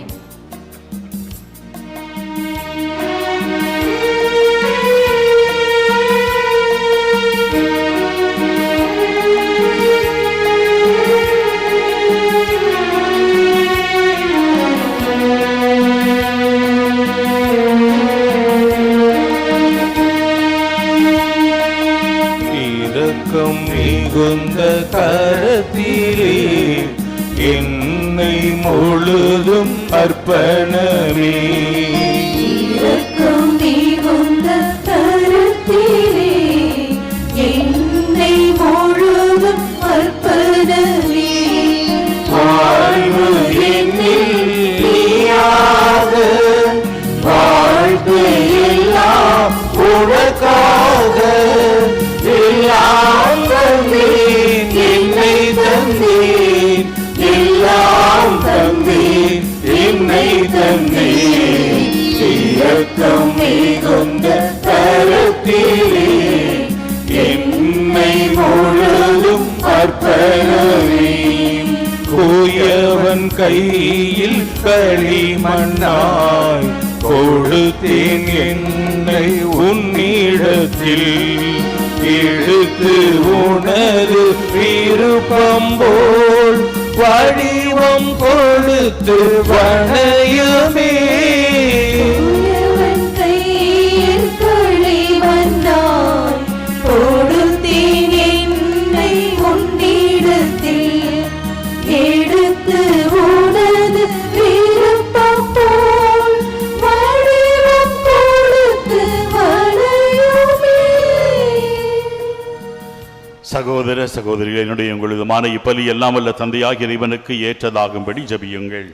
இரக்கம் மிகுந்த கரத்திலே என்னை முழுதும் அர்ப்பணமே. இரக்கம் மிகுந்த கரத்திலே என்னை முழுதும் அர்ப்பணமே. வாழ்வு என்னில் நீயாக, வாழ்வு எல்லாம் உனக்காக. எல்லாம் தந்தேன், என்னை தந்தேன், எல்லாம் தந்தேன், என்னை தந்தேன். இரக்கம் மிகுந்த கரத்திலே என்னை முழுதும் அர்ப்பணமே. கூயவன் கையில் களிமண்ணாய் கொடுத்தேன் என்னை உன்னிடத்தில். எடுத்து உனது விருப்பம் போல் வடிவம் கொடுத்து வணையுமே. உயவன் கையில் களிமண்ணாய் கொடுத்தேன் என்னை உன்னிடத்தில். எடுத்து உனது விருப்பம் போல் வடிவம் கொடுத்து வணையுமே. சகோதர சகோதரிகள், என்னுடைய உங்களுதுமான இப்பலி எல்லாம் வல்ல தந்தையாகிய இறைவனுக்கு ஏற்றதாகும்படி ஜெபியுங்கள்.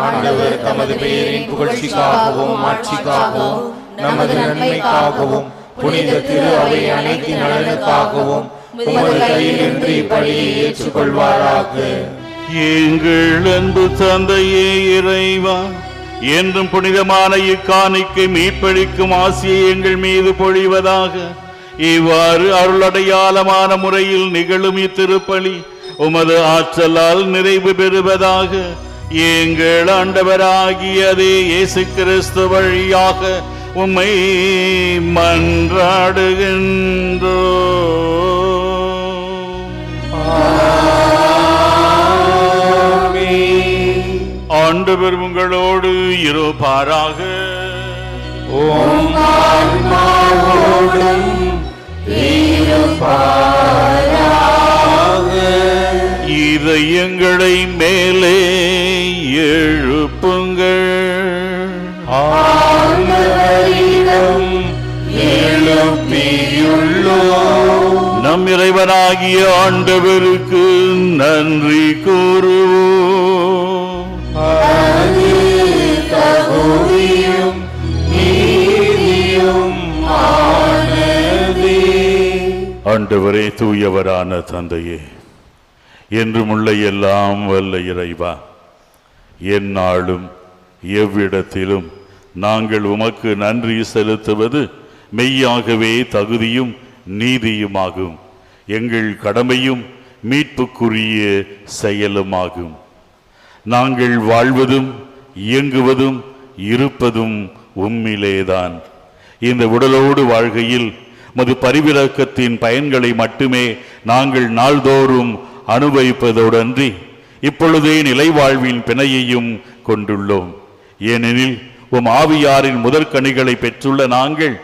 ஆண்டவர் தமது பெயரின் புகழ்ச்சிக்காகவும் மாட்சிக்காகவும் நமது நன்மைக்காகவும் புனித திரு அவை அனைத்தின் நலனுக்காகவும் உமது கையில் என்று இப்பலியை ஏற்றுக்கொள்வாராக. எங்கள் அன்பு தந்தையே இறைவா, என்றும் புனிதமான இக்காணிக்கை மீட்பளிக்கும் ஆசியை எங்கள் மீது பொழிவதாக. இவ்வாறு அருளடையாளமான முறையில் நிகழும் இத்திருப்பலி உமது ஆற்றலால் நிறைவு பெறுவதாக. எங்கள் ஆண்டவராகிய அதே இயேசு கிறிஸ்து வழியாக உம்மை மன்றாடுகின்றோம். ஆண்டவர் உங்களோடு இருப்பாராக. ஓம் ஆன்மாவோடும் இருப்பாராக. இதயங்களை மேலே எழுப்புங்கள். ஆண்டவரிடம் எழுப்பியுள்ளோம். நம் இறைவனாகிய ஆண்டவருக்கு நன்றி கூறுவோம். அது தகுதியும் நீதியும் ஆனதே. ஆண்டவரே, தூயவரான தந்தையே, என்றும் உள்ள எல்லாம் வல்ல இறைவா, எந்நாளும் எவ்விடத்திலும் நாங்கள் உமக்கு நன்றி செலுத்துவது மெய்யாகவே தகுதியும் நீதியுமாகும். எங்கள் கடமையும் மீட்புக்குரிய செயலுமாகும். நாங்கள் வாழ்வதும் இயங்குவதும் இருப்பதும் உம்மிலேதான். இந்த உடலோடு வாழ்கையில் மது பரிவிலக்கத்தின் பயன்களை மட்டுமே நாங்கள் நாள்தோறும் அனுபவிப்பதோடன்றி இப்பொழுதே நிலை வாழ்வின் பிணையையும் கொண்டுள்ளோம். ஏனெனில் உம் ஆவியாரின் முதற்கனிகளை பெற்றுள்ள நாங்கள்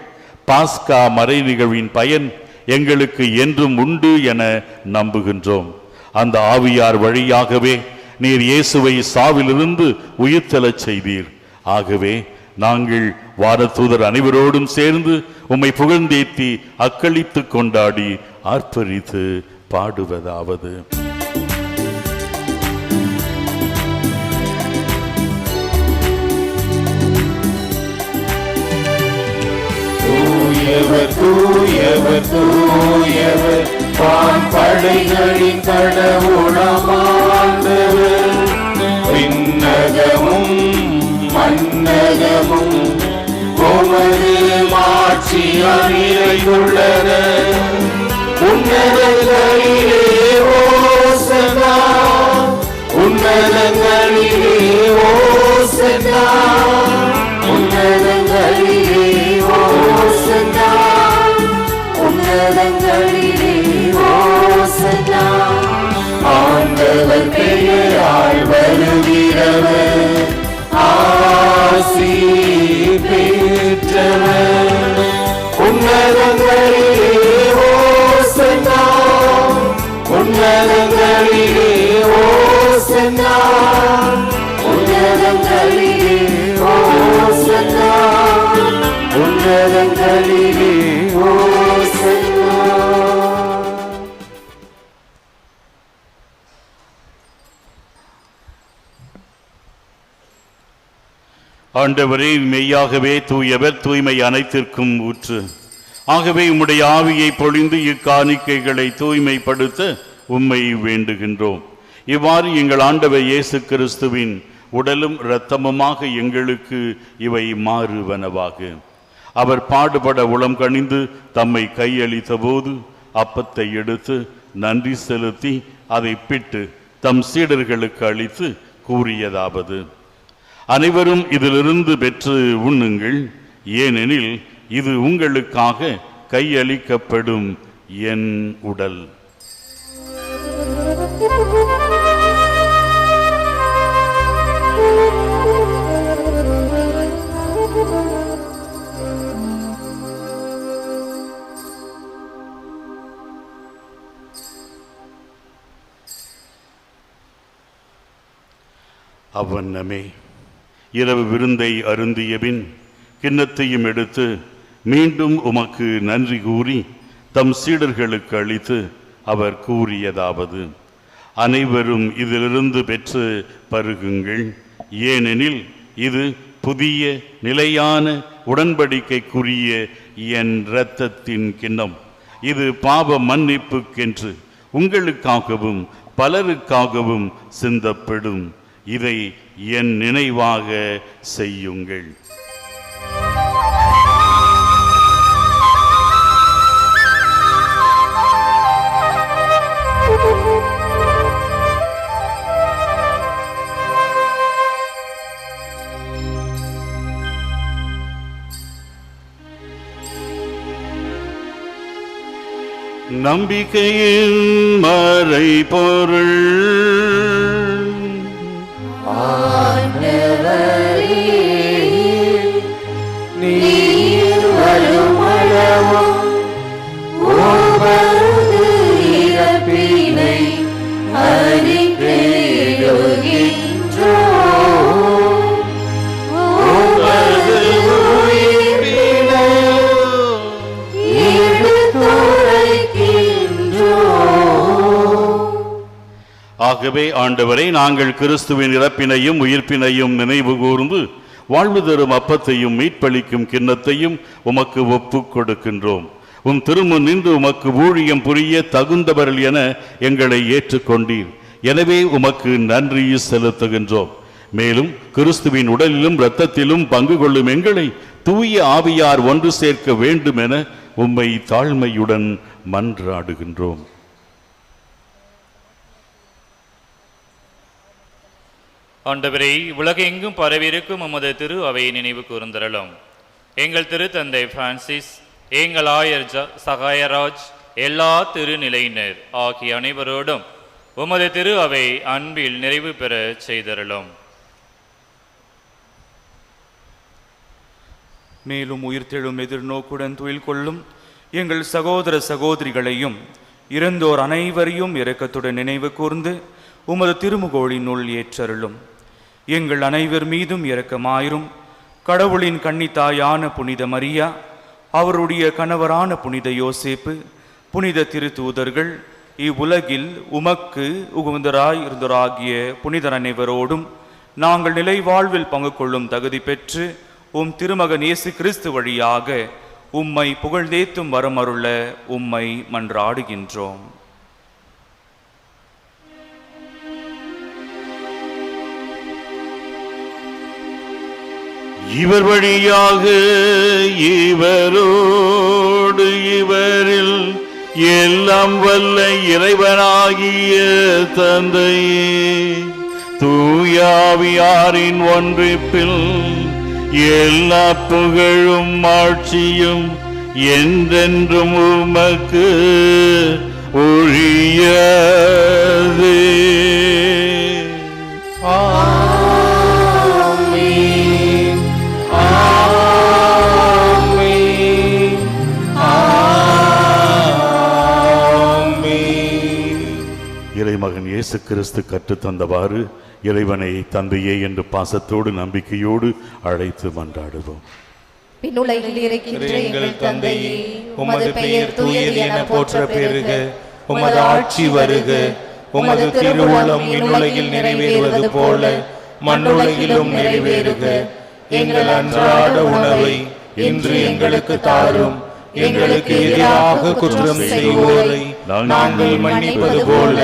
பாஸ்கா மறை நிகழ்வின் பயன் எங்களுக்கு என்றும் உண்டு என நம்புகின்றோம். அந்த ஆவியார் வழியாகவே நீர் இயேசுவை சாவிலிருந்து உயிர்த்தெழச் செய்தீர். ஆகவே நாங்கள் வாரதூதர் அனைவரோடும் சேர்ந்து உம்மை புகழ்ந்தேத்தி அக்களித்து கொண்டாடி ஆர்ப்பரித்து பாடுவதாவது: தூயவர் தூயவர் தூயவர் வான்படைகளின் கடவுளமாண்டவர், விண்ணகமும் மன்னகமும் உமது மாட்சியால் நிறைந்துள்ளன. உன்னதங்களிலே ஓசன்னா, உன்னதங்களிலே ஓசன்னா, உன்னதங்களிலே ஓசன்னா, உன்னதங்களிலே ஓசன்னா. ஆண்டவர் பெயரால் வருகிறவர் ஆசி பெற்றவர். உன்னதங்களிலே ஓசன்னா, உன்னதங்களிலே ஓசன்னா, உன்னதங்களிலே ஓசன்னா, உன்னதங்களிலே ஓசன்னா. ஆண்டவரே, மெய்யாகவே தூயவர், தூய்மை அனைத்திற்கும் ஊற்று. ஆகவே உம்முடைய ஆவியை பொழிந்து இக்காணிக்கைகளை தூய்மைப்படுத்த உம்மை வேண்டுகின்றோம். இவ்வாறு எங்கள் ஆண்டவர் இயேசு கிறிஸ்துவின் உடலும் இரத்தமுமாக எங்களுக்கு இவை மாறுவனவாக. அவர் பாடுபட உளம் கனிந்து தம்மை கையளித்த போது அப்பத்தை எடுத்து நன்றி செலுத்தி அதை பிட்டு தம் சீடர்களுக்கு அளித்து கூறியதாவது: அனைவரும் இதிலிருந்து பெற்று உண்ணுங்கள், ஏனெனில் இது உங்களுக்காக கையளிக்கப்படும் என் உடல். அவ்வண்ணமே இரவு விருந்தை அருந்தியபின் கிண்ணத்தையும் எடுத்து மீண்டும் உமக்கு நன்றி கூறி தம் சீடர்களுக்கு அளித்து அவர் கூறியதாவது: அனைவரும் இதிலிருந்து பெற்று பருகுங்கள், ஏனெனில் இது புதிய நிலையான உடன்படிக்கைக்குரிய என் இரத்தத்தின் கிண்ணம். இது பாவ மன்னிப்புக்கென்று உங்களுக்காகவும் பலருக்காகவும் சிந்தப்படும். இதை என் நினைவாக செய்யுங்கள். நம்பிக்கையின் மறைபொருள் நீர் வரும் அளவும் உமது இறப்பினை அறிக்கையிடுகின்றோம். உமது உயிர்ப்பினை எடுத்துரைக்கின்றோம். ஆகவே ஆண்டவரை, நாங்கள் கிறிஸ்துவின் இறப்பினையும் உயிர்ப்பினையும் நினைவு கூர்ந்து வாழ்வு தரும் அப்பத்தையும் மீட்பளிக்கும் கிண்ணத்தையும் உமக்கு ஒப்புக் கொடுக்கின்றோம். உம் திருமுன் நின்று உமக்கு ஊழியம் புரிய தகுந்தவர்கள் என எங்களை ஏற்றுக்கொண்டீர். எனவே உமக்கு நன்றி செலுத்துகின்றோம். மேலும் கிறிஸ்துவின் உடலிலும் இரத்தத்திலும் பங்கு கொள்ளும் எங்களை தூய ஆவியார் ஒன்று சேர்க்க வேண்டும் என உம்மை தாழ்மையுடன் மன்றாடுகின்றோம். ஆண்டவரை, உலகெங்கும் பரவியிருக்கும் உமது திரு அவையை நினைவு கூர்ந்தருளும். எங்கள் திருத்தந்தை பிரான்சிஸ், எங்கள் ஆயர் சகாயராஜ், எல்லா திருநிலையினர் ஆகிய அனைவரோடும் உமது திரு அவை அன்பில் நிறைவு பெற செய்தருளும். மேலும் உயிர்த்தெழும் எதிர்நோக்குடன் துயில் கொள்ளும் எங்கள் சகோதர சகோதரிகளையும் இறந்தோர் அனைவரையும் இரக்கத்துடன் நினைவு கூர்ந்து உமது திருமுகோளினுள் ஏற்றருளும். எங்கள் அனைவர் மீதும் இரக்கமாயிரும். கடவுளின் கன்னித்தாயான புனித மரியா, அவருடைய கணவரான புனித யோசேப்பு, புனித திருத்தூதர்கள், இவ்வுலகில் உமக்கு உகந்தராயிருந்தோராகிய புனிதர் அனைவரோடும் நாங்கள் நிலை வாழ்வில் பங்கு கொள்ளும் தகுதி பெற்று உம் திருமகன் இயேசு கிறிஸ்து வழியாக உம்மை புகழ்ந்தேத்தும் வரமருள உம்மை மன்றாடுகின்றோம். இவர் வழியாக இவரோடு இவரில் எல்லாம் வல்ல இறைவனாகிய தந்தையே தூயாவியாரின் ஒன்றிப்பில் எல்லா புகழும் ஆட்சியும் என்றென்றும் உமக்கு உரியதே. ஆமென். ஆமென். ஆமென். இறைமகன் இயேசு கிறிஸ்து கற்றுத்தந்தவாறு இறைவனை தந்தையே என்று பாசத்தோடு நம்பிக்கையோடு அழைத்து மன்றாடுவோம். விண்ணுலகில் இருக்கின்ற எங்கள் தந்தையே, உமது பெயர் தூயது என போற்ற பெறுக. உமது ஆட்சி வருக. உமது திருவுள்ளம் விண்ணுலகில் நிறைவேறுவது போல மண்ணுலகிலும் நிறைவேறுக. எங்கள் அன்றாட உணவை இன்று எங்களுக்கு தாரும். எங்களுக்கு எதிராக குற்றம் செய்வோரை நாங்கள் மன்னிப்பது போல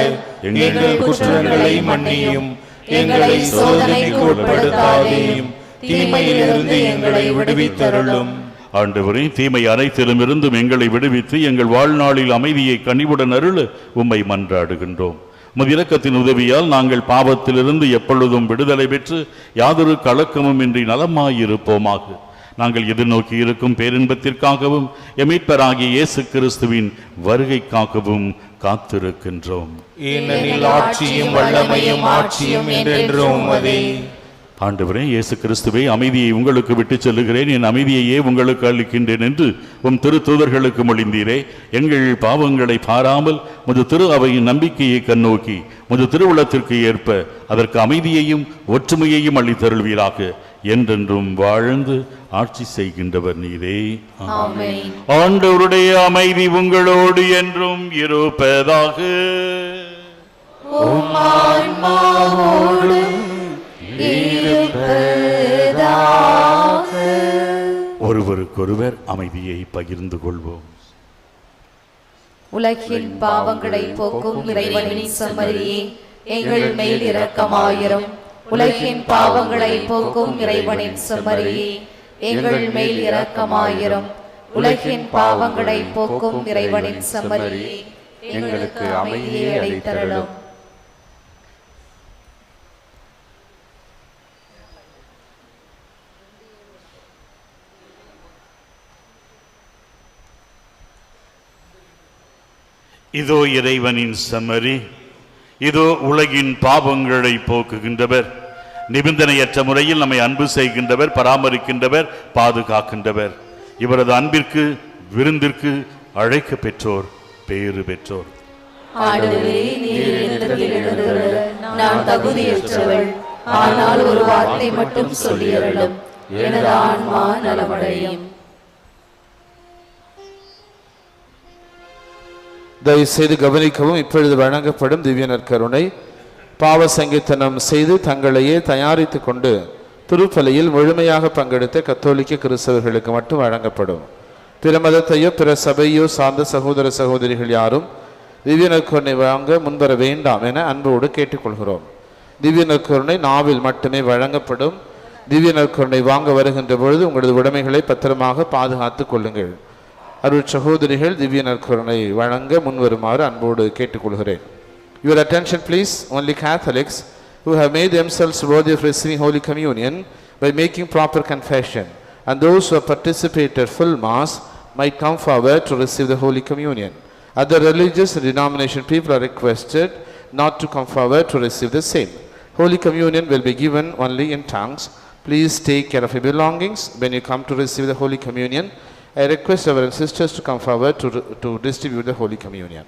எங்கள் குற்றங்களை மன்னியும். எங்களை சோதனைக்கு உட்படுத்தாதேயும், தீமையிலிருந்து எங்களை விடுவித்தருளும். ஆண்டவரே, தீமை அனைத்திலும் இருந்தும் எங்களை விடுவித்து எங்கள் வாழ்நாளில் அமைதியை கனிவுடன் அருள உம்மை மன்றாடுகின்றோம். உமது இரக்கத்தின் உதவியால் நாங்கள் பாவத்திலிருந்து எப்பொழுதும் விடுதலை பெற்று யாதொரு கலக்கமும் இன்றி நலமாயிருப்போமாக. நாங்கள் எதிர்நோக்கி இருக்கும் பேரின்பத்திற்காகவும் எமீட்பராகிய இயேசு கிறிஸ்துவின் வருகைக்காகவும் காத்திருக்கின்றோம். ஏனெனில் ஆட்சியும் வல்லமையும் ஆட்சியும் என்றென்றும் உமதே. ஆண்டவரே இயேசு கிறிஸ்துவே, அமைதியை உங்களுக்கு விட்டுச் செல்லுகிறேன், என் அமைதியையே உங்களுக்கு அளிக்கின்றேன் என்று உம் திருத்தூதர்களுக்கு மொழிந்தீரே. எங்கள் பாவங்களை பாராமல் முது திரு அவையின் நம்பிக்கையை கண்ணோக்கி முது திருவுளத்திற்கு ஏற்ப அதற்கு அமைதியையும் ஒற்றுமையையும் அளித்தருள்வீராக. என்றென்றும் வாழ்ந்து ஆட்சி செய்கின்றவர் நீரே. ஆமென். ஆண்டவருடைய அமைதி உங்களோடு என்றும் இருப்பதாக. உம் ஆன்மாவோடும் இருப்பதாக. ஒருவருக்கொருவர் அமைதியை பகிர்ந்து கொள்வோம். உலகின் பாவங்களை போக்கும் இறைவனின் செம்மறியே, எங்கள் மேல் இரக்கமாயிரும். உலகின் பாவங்களை போக்கும் இறைவனின் செம்மறியே, எங்கள் மேல் இரக்கமாயிரும். உலகின் பாவங்களை போக்கும் இறைவனின் செம்மறியே, எங்களுக்கு அமைதியை அளித்தருளும். இதோ இறைவனின் செம்மறி, இதோ உலகின் பாவங்களை போக்குகின்றவர். நிபந்தனையற்ற முறையில் நம்மை அன்பு செய்கின்றவர், பராமரிக்கின்றவர், பாதுகாக்கின்றவர். இவரது அன்பிற்கு விருந்திற்கு அழைக்க பெற்றோர் பேறு பெற்றோர். ஆண்டவரே, நீர் என்னிடத்தில் எழுந்தருள நான் தகுதியற்றவள். ஆனால் ஒரு வார்த்தை மட்டும் சொல்லியருளும், எனது ஆன்மா நலமடையும். தயவு செய்து கவனிக்கவும். இப்பொழுது வழங்கப்படும் திவ்ய நற்கருணை பாவ சங்கீர்த்தனம் செய்து தங்களையே தயாரித்துக் கொண்டு திருப்பலியில் முழுமையாக பங்கெடுத்த கத்தோலிக்க கிறிஸ்தவர்களுக்கு மட்டும் வழங்கப்படும். பிற மதத்தையோ பிற சபையோ சார்ந்த சகோதர சகோதரிகள் யாரும் திவ்ய நற்கருணை வாங்க முன்வர வேண்டாம் என அன்போடு கேட்டுக்கொள்கிறோம். திவ்ய நற்கருணை நாவில் மட்டுமே வழங்கப்படும். திவ்ய நற்கருணை வாங்க வருகின்ற பொழுது உங்களது உடைமைகளை பத்திரமாக பாதுகாத்துக் கொள்ளுங்கள். அருள் சகோதரிகள் திவ்ய நற்கருணை வழங்க முன்வருமாறு அன்போடு கேட்டுக்கொள்கிறேன். Your attention please. Only Catholics who have made themselves worthy of receiving Holy Communion by making proper confession and those who have participated full Mass might come forward to receive the Holy Communion. Other religious and denomination people are requested not to come forward to receive the same. Holy Communion will be given only in tongues. Please take care of your belongings when you come to receive the Holy Communion. I request our sisters to come forward to distribute the Holy Communion.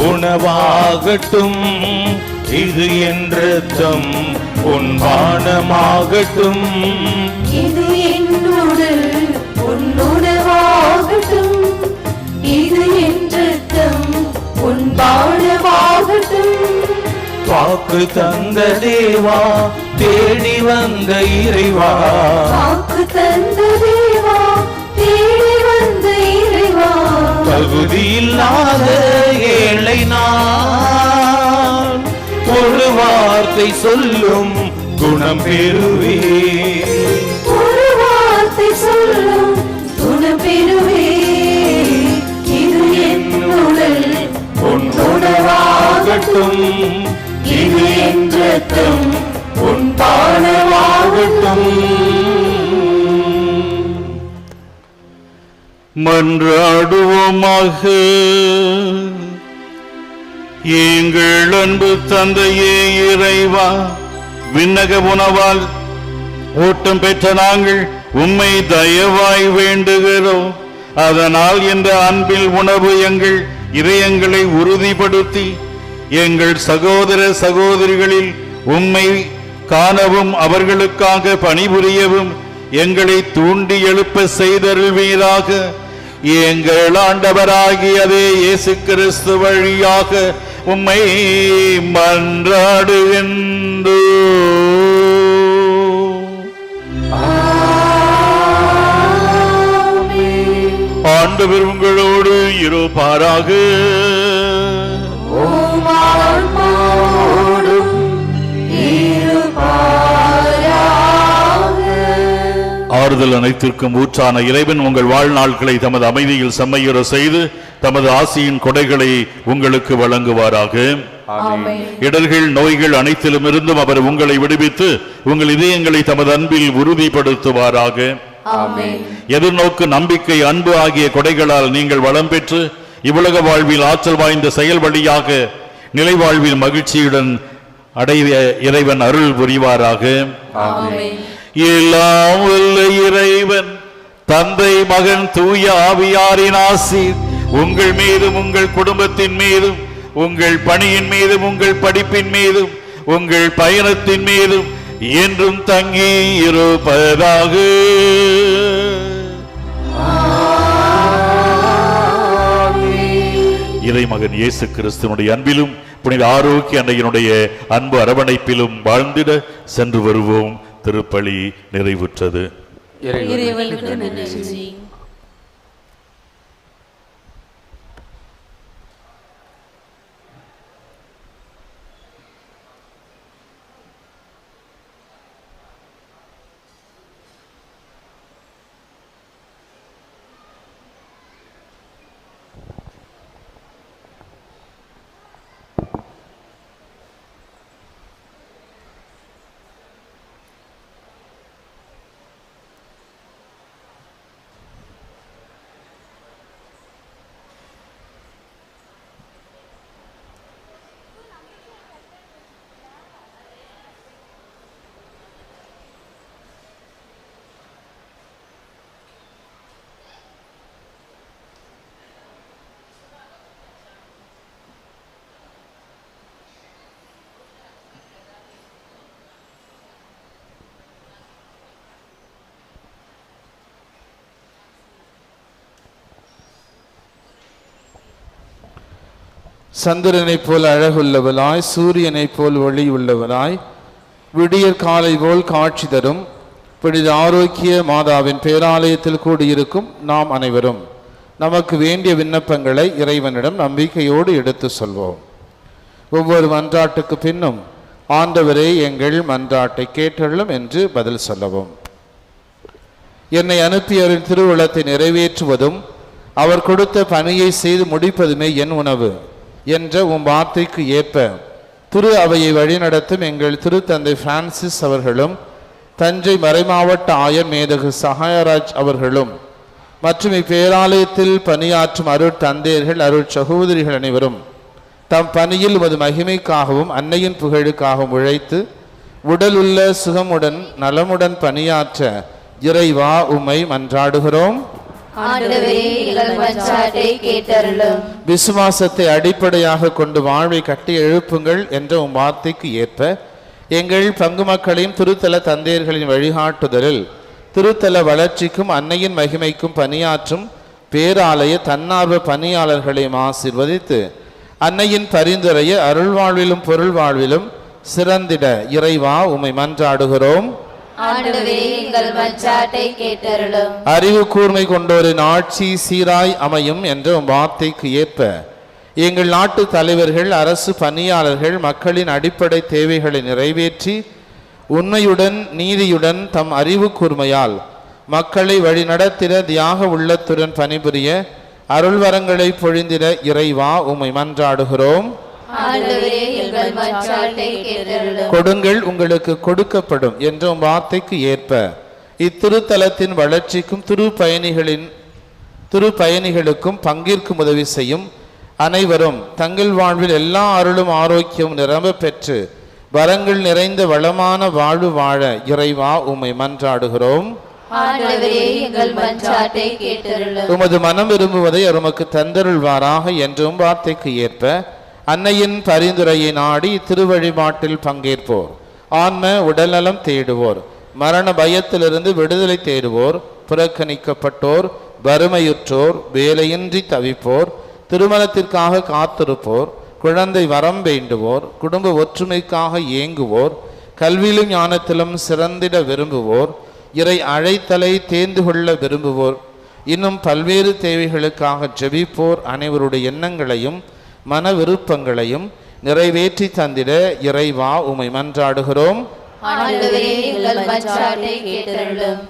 உணவாகட்டும் இது என் இரத்தம் உன் பானமாகட்டும். இது என் உடல் உன் உணவாகட்டும். இது என் இரத்தம் உன் பானமாகட்டும். வாக்கு தந்த தேவா, தேடி வந்த இறைவா, வாக்கு தந்த தேவா, தேடி வந்த இறைவா, தகுதியில்லாத ஏழை நான் ஒரு வார்த்தை சொல்லும் குணம் பெறுவே. ஒரு வார்த்தை சொல்லும் குணம் பெறுவே. இது என் உடல் உன் உணவாகட்டும். இது என் இரத்தம் உன் பானமாகட்டும். மன்றாடுவோமாக. எங்கள் அன்பு தந்தையே இறைவா, விண்ணக உணவால் ஊட்டம் பெற்ற நாங்கள் உம்மை தயவாய் வேண்டுகிறோம். அதனால் இந்த அன்பில் உணவு எங்கள் இதயங்களை உறுதிப்படுத்தி எங்கள் சகோதர சகோதரிகளில் உம்மை காணவும் அவர்களுக்காக பணிபுரியவும் எங்களை தூண்டி எழுப்ப செய்தருள்வீராக. எங்கள் ஆண்டவராகிய அதே இயேசு கிறிஸ்து வழியாக உம்மை மன்றாடுகின்றோம். ஆண்டவர் உங்களோடு இருப்பாராக. உம் ஆன்மாவோடும் இருப்பாராக. ஆறுதல் அனைத்திற்கும் ஊற்றான இறைவன் உங்கள் வாழ்நாட்களை தமது அமைதியில் செம்மையுற செய்து தமது ஆசியின் கொடைகளை உங்களுக்கு வழங்குவாராக. ஆமென். இடர்கள் நோய்கள் அனைத்திலும் இருந்தும் அவர் உங்களை விடுவித்து உங்கள் இதயங்களை தமது அன்பில் உறுதிப்படுத்துவாராக. ஆமென். எதிர்நோக்கு நம்பிக்கை அன்பு ஆகிய கொடைகளால் நீங்கள் வளம் பெற்று இவ்வுலக வாழ்வில் ஆற்றல் வாய்ந்த செயல் வழியாக நிலை வாழ்வில் மகிழ்ச்சியுடன் அடைய இறைவன் அருள் புரிவாராக. ஆமென். எல்லாம் வல்ல இறைவன் தந்தை மகன் தூய ஆவியாரின் ஆசி உங்கள் மீதும் உங்கள் குடும்பத்தின் மீதும் உங்கள் பணியின் மீதும் உங்கள் படிப்பின் மீதும் உங்கள் பயணத்தின் மீதும் என்றும் தங்கி இருப்பதாக. இறைமகன் இயேசு கிறிஸ்துவனுடைய அன்பிலும் புனித ஆரோக்கிய அன்னையினுடைய அன்பு அரவணைப்பிலும் வாழ்ந்திட சென்று வருவோம். திருப்பலி நிறைவுற்றது. இறைவனுக்கு நன்றி. சந்திரனைப் போல் அழகுள்ளவனாய், சூரியனைப் போல் ஒளி உள்ளவனாய், விடியற் காலை போல் காட்சி தரும் புனித ஆரோக்கிய மாதாவின் பேராலயத்தில் கூடியிருக்கும் நாம் அனைவரும் நமக்கு வேண்டிய விண்ணப்பங்களை இறைவனிடம் நம்பிக்கையோடு எடுத்து சொல்வோம். ஒவ்வொரு மன்றாட்டுக்கு பின்னும் ஆண்டவரே எங்கள் மன்றாட்டை கேட்டருளும் என்று பதில் சொல்லவும். என்னை அனுப்பியவரின் திருவுளத்தை நிறைவேற்றுவதும் அவர் கொடுத்த பணியை செய்து முடிப்பதுமே என் உணவு என்ற உம் வார்த்தைக்கு ஏற்ப திரு அவையை வழிநடத்தும் எங்கள் திருத்தந்தை பிரான்சிஸ் அவர்களும் தஞ்சை மறைமாவட்ட ஆயர் மேதகு சகாயராஜ் அவர்களும் மற்றும் இப்பேராலயத்தில் பணியாற்றும் அருட் தந்தையர்கள் அருட் சகோதரிகள் அனைவரும் தம் பணியில் உமது மகிமைக்காகவும் அன்னையின் புகழுக்காகவும் உழைத்து உடலுள்ள சுகமுடன் நலமுடன் பணியாற்ற இறைவா உம்மை மன்றாடுகிறோம். ஆண்டவரே எங்கள் மன்றாட்டை கேட்டருளும். விசுவாசத்தை அடிப்படையாக கொண்டு வாழ்வை கட்டி எழுப்புங்கள் என்ற உம் வார்த்தைக்கு ஏற்ப எங்கள் பங்கு மக்களையும் திருத்தல தந்தையர்களின் வழிகாட்டுதலில் திருத்தல வளர்ச்சிக்கும் அன்னையின் மகிமைக்கும் பணியாற்றும் பேராலய தன்னார்வ பணியாளர்களையும் ஆசீர்வதித்து அன்னையின் பரிந்துரைய அருள்வாழ்விலும் பொருள் வாழ்விலும் சிறந்திட இறைவா உம்மை மன்றாடுகிறோம். ஆண்டவரே எங்கள் மன்றாட்டை கேட்டருளும். அறிவு கூர்மை கொண்டோரின் ஆட்சி சீராய் அமையும் என்ற உம் வார்த்தைக்கு ஏற்ப எங்கள் நாட்டு தலைவர்கள் அரசு பணியாளர்கள் மக்களின் அடிப்படை தேவைகளை நிறைவேற்றி உண்மையுடன் நீதியுடன் தம் அறிவு கூர்மையால் மக்களை வழிநடத்திட தியாக உள்ளத்துடன் பணிபுரிய அருள்வரங்களை பொழிந்திட இறைவா உம்மை மன்றாடுகிறோம். ஆண்டவரே எங்கள் மன்றாட்டை கேட்டருளும். கொடுங்கள் உங்களுக்கு கொடுக்கப்படும் என்ற உம் வார்த்தைக்கு ஏற்ப இத்திருத்தலத்தின் வளர்ச்சிக்கும் திருப்பயணிகளுக்கும் பங்கிற்கும் உதவி செய்யும் அனைவரும் தங்கள் வாழ்வில் எல்லா அருளும் ஆரோக்கியமும் நிரம்ப பெற்று வரங்கள் நிறைந்த வளமான வாழ்வு வாழ இறைவா உம்மை மன்றாடுகிறோம். ஆண்டவரே எங்கள் மன்றாட்டை கேட்டருளும். உமது மனம் விரும்புவதை உமக்கு தந்தருள்வாராக என்றும் வார்த்தைக்கு ஏற்ப அன்னையின் பரிந்துரையை நாடி திருவழிபாட்டில் பங்கேற்போர், ஆன்ம உடல்நலம் தேடுவோர், மரண பயத்திலிருந்து விடுதலை தேடுவோர், புறக்கணிக்கப்பட்டோர், வறுமையுற்றோர், வேலையின்றி தவிப்போர், திருமணத்திற்காக காத்திருப்போர், குழந்தை வரம் வேண்டுவோர், குடும்ப ஒற்றுமைக்காக ஏங்குவோர், கல்வியிலும் ஞானத்திலும் சிறந்திட விரும்புவோர், இறை அழைத்தலை தேர்ந்து கொள்ள விரும்புவோர், இன்னும் பல்வேறு தேவைகளுக்காக ஜெபிப்போர் அனைவருடைய எண்ணங்களையும் மன விருப்பங்களையும் நிறைவேற்றி தந்திட இறைவா உம்மை மன்றாடுகிறோம். ஆண்டவரே எங்கள் மன்றாட்டை கேட்டருளும்.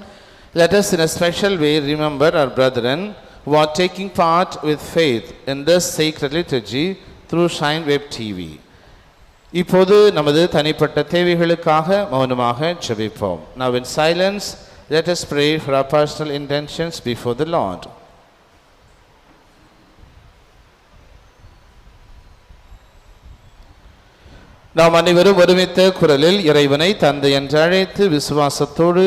Let us in a special way remember our brethren who are taking part with faith in this sacred liturgy through Shine Web TV. இப்போது நமது தனிப்பட்ட தேவைகளுக்காக மௌனமாக ஜெபிப்போம். Now in silence, let us pray for our personal intentions before the Lord. நாம் அனைவரும் ஒருமித்த குரலில் இறைவனை தந்தை என்று அழைத்து விசுவாசத்தோடு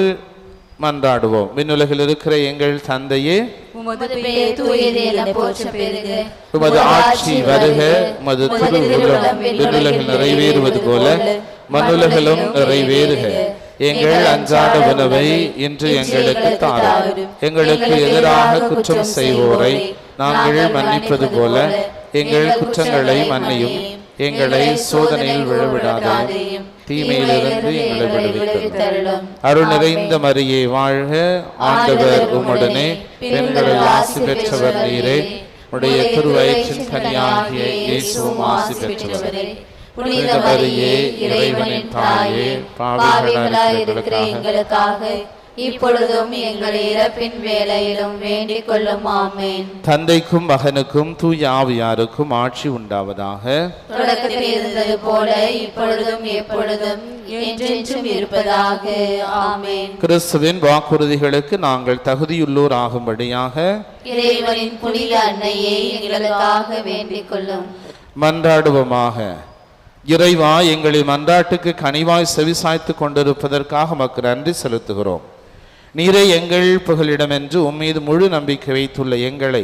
மன்றாடுவோம். விண்ணுலகில் இருக்கிற எங்கள் தந்தையே, உமது பெயர் தூயது என போற்றப் பெறுக. உமது ஆட்சி வருக. உமது திருவுளம் விண்ணுலகில் நிறைவேறுவது போல மண்ணுலகிலும் நிறைவேறுக. எங்கள் அன்றாட உணவை இன்று எங்களுக்கு தாரும். எங்களுக்கு எதிராக குற்றம் செய்வோரை நாங்கள் மன்னிப்பது போல எங்கள் குற்றங்களை மன்னியும். எங்களை சோதனையில் விழவிடாதையும் தீமையிலிருந்து எங்களை விடுவித்தருளும். அருள் நிறைந்த மரியே வாழ்க. ஆண்டவர் உம்முடனே பெண்களில் ஆசி பெற்றவர் நீரே. உடைய திருவயிற்றின் கனியாகிய இயேசுவும் ஆசி பெற்றவரே. புனித மரியே இறைவனின் தாயே, பாவிகளாய் இருக்கிற எங்களுக்காக இப்பொழுதும் எங்கள் இறப்பின் வேளையிலும் வேண்டிக் கொள்ளும். ஆமென். தந்தைக்கும் மகனுக்கும் தூய ஆவியாருக்கும் ஆட்சி உண்டாவதாக. தொடக்கத்தில் இருந்தது போல இப்பொழுதும் எப்பொழுதும் என்றென்றும் இருப்பதாக. ஆமென். கிறிஸ்துவின் வாக்குறுதிகளுக்கு நாங்கள் தகுதியுள்ளோர் ஆகும்படியாக இறைவனின் புனித அன்னையை எங்களுக்காக வேண்டிக் கொள்ளும். மன்றாடுவோமாக. இறைவா, எங்களின் மன்றாட்டுக்கு கனிவாய் செவிசாய்த்து கொண்டிருப்பதற்காக உமக்கு நன்றி செலுத்துகிறோம். நீரே எங்கள் புகலிடம் என்று உம்மீது முழு நம்பிக்கை வைத்துள்ள எங்களை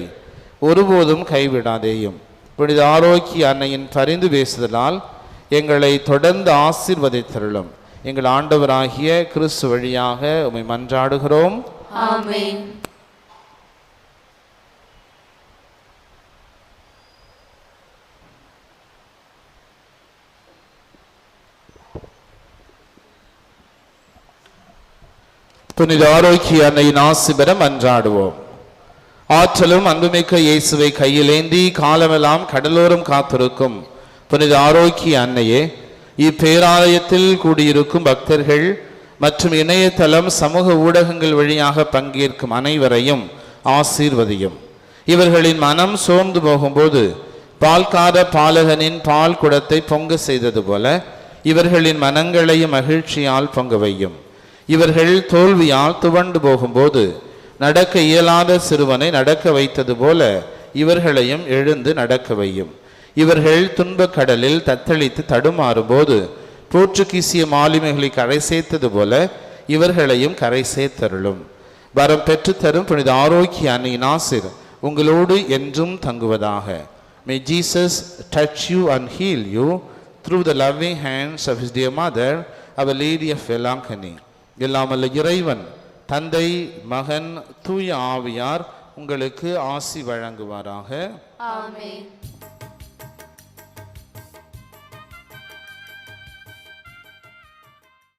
ஒருபோதும் கைவிடாதேயும். புனித ஆரோக்கிய அன்னையின் பரிந்து பேசுதலால் எங்களை தொடர்ந்து ஆசீர்வதித்தருளும். எங்கள் ஆண்டவராகிய கிறிஸ்து வழியாக உம்மை மன்றாடுகிறோம். ஆமென். புனித ஆரோக்கிய அன்னையின் ஆசி பெற மன்றாடுவோம். ஆற்றலும் அன்புமிக்க இயேசுவை கையிலேந்தி காலமெல்லாம் கடலோரம் காத்திருக்கும் புனித ஆரோக்கிய அன்னையே, இப்பேராலயத்தில் கூடியிருக்கும் பக்தர்கள் மற்றும் இணையதளம் சமூக ஊடகங்கள் வழியாக பங்கேற்கும் அனைவரையும் ஆசீர்வதியும். இவர்களின் மனம் சோர்ந்து போகும்போது பால்கார பாலகனின் பால் குடத்தை பொங்க செய்தது போல இவர்களின் மனங்களையும் மகிழ்ச்சியால் பொங்க வையும். இவர்கள் தோல்வியால் துவண்டு போகும்போது நடக்க இயலாத சிறுவனை நடக்க வைத்தது போல இவர்களையும் எழுந்து நடக்க வையும். இவர்கள் துன்பக் கடலில் தத்தளித்து தடுமாறும் போது போர்ச்சுகீசிய மாலுமிகளை கரை சேர்த்தது போல இவர்களையும் கரை சேர்த்தருளும். வரம் பெற்றுத்தரும் புனித ஆரோக்கிய அன்னையின் ஆசிர் உங்களோடு என்றும் தங்குவதாக. May Jesus touch you and heal you through the loving hands of his dear mother, Our Lady of Velankani. எல்லாமல்ல இறைவன் தந்தை, மகன், தூய ஆவியார் உங்களுக்கு ஆசி வழங்குவாராக. ஆமென்.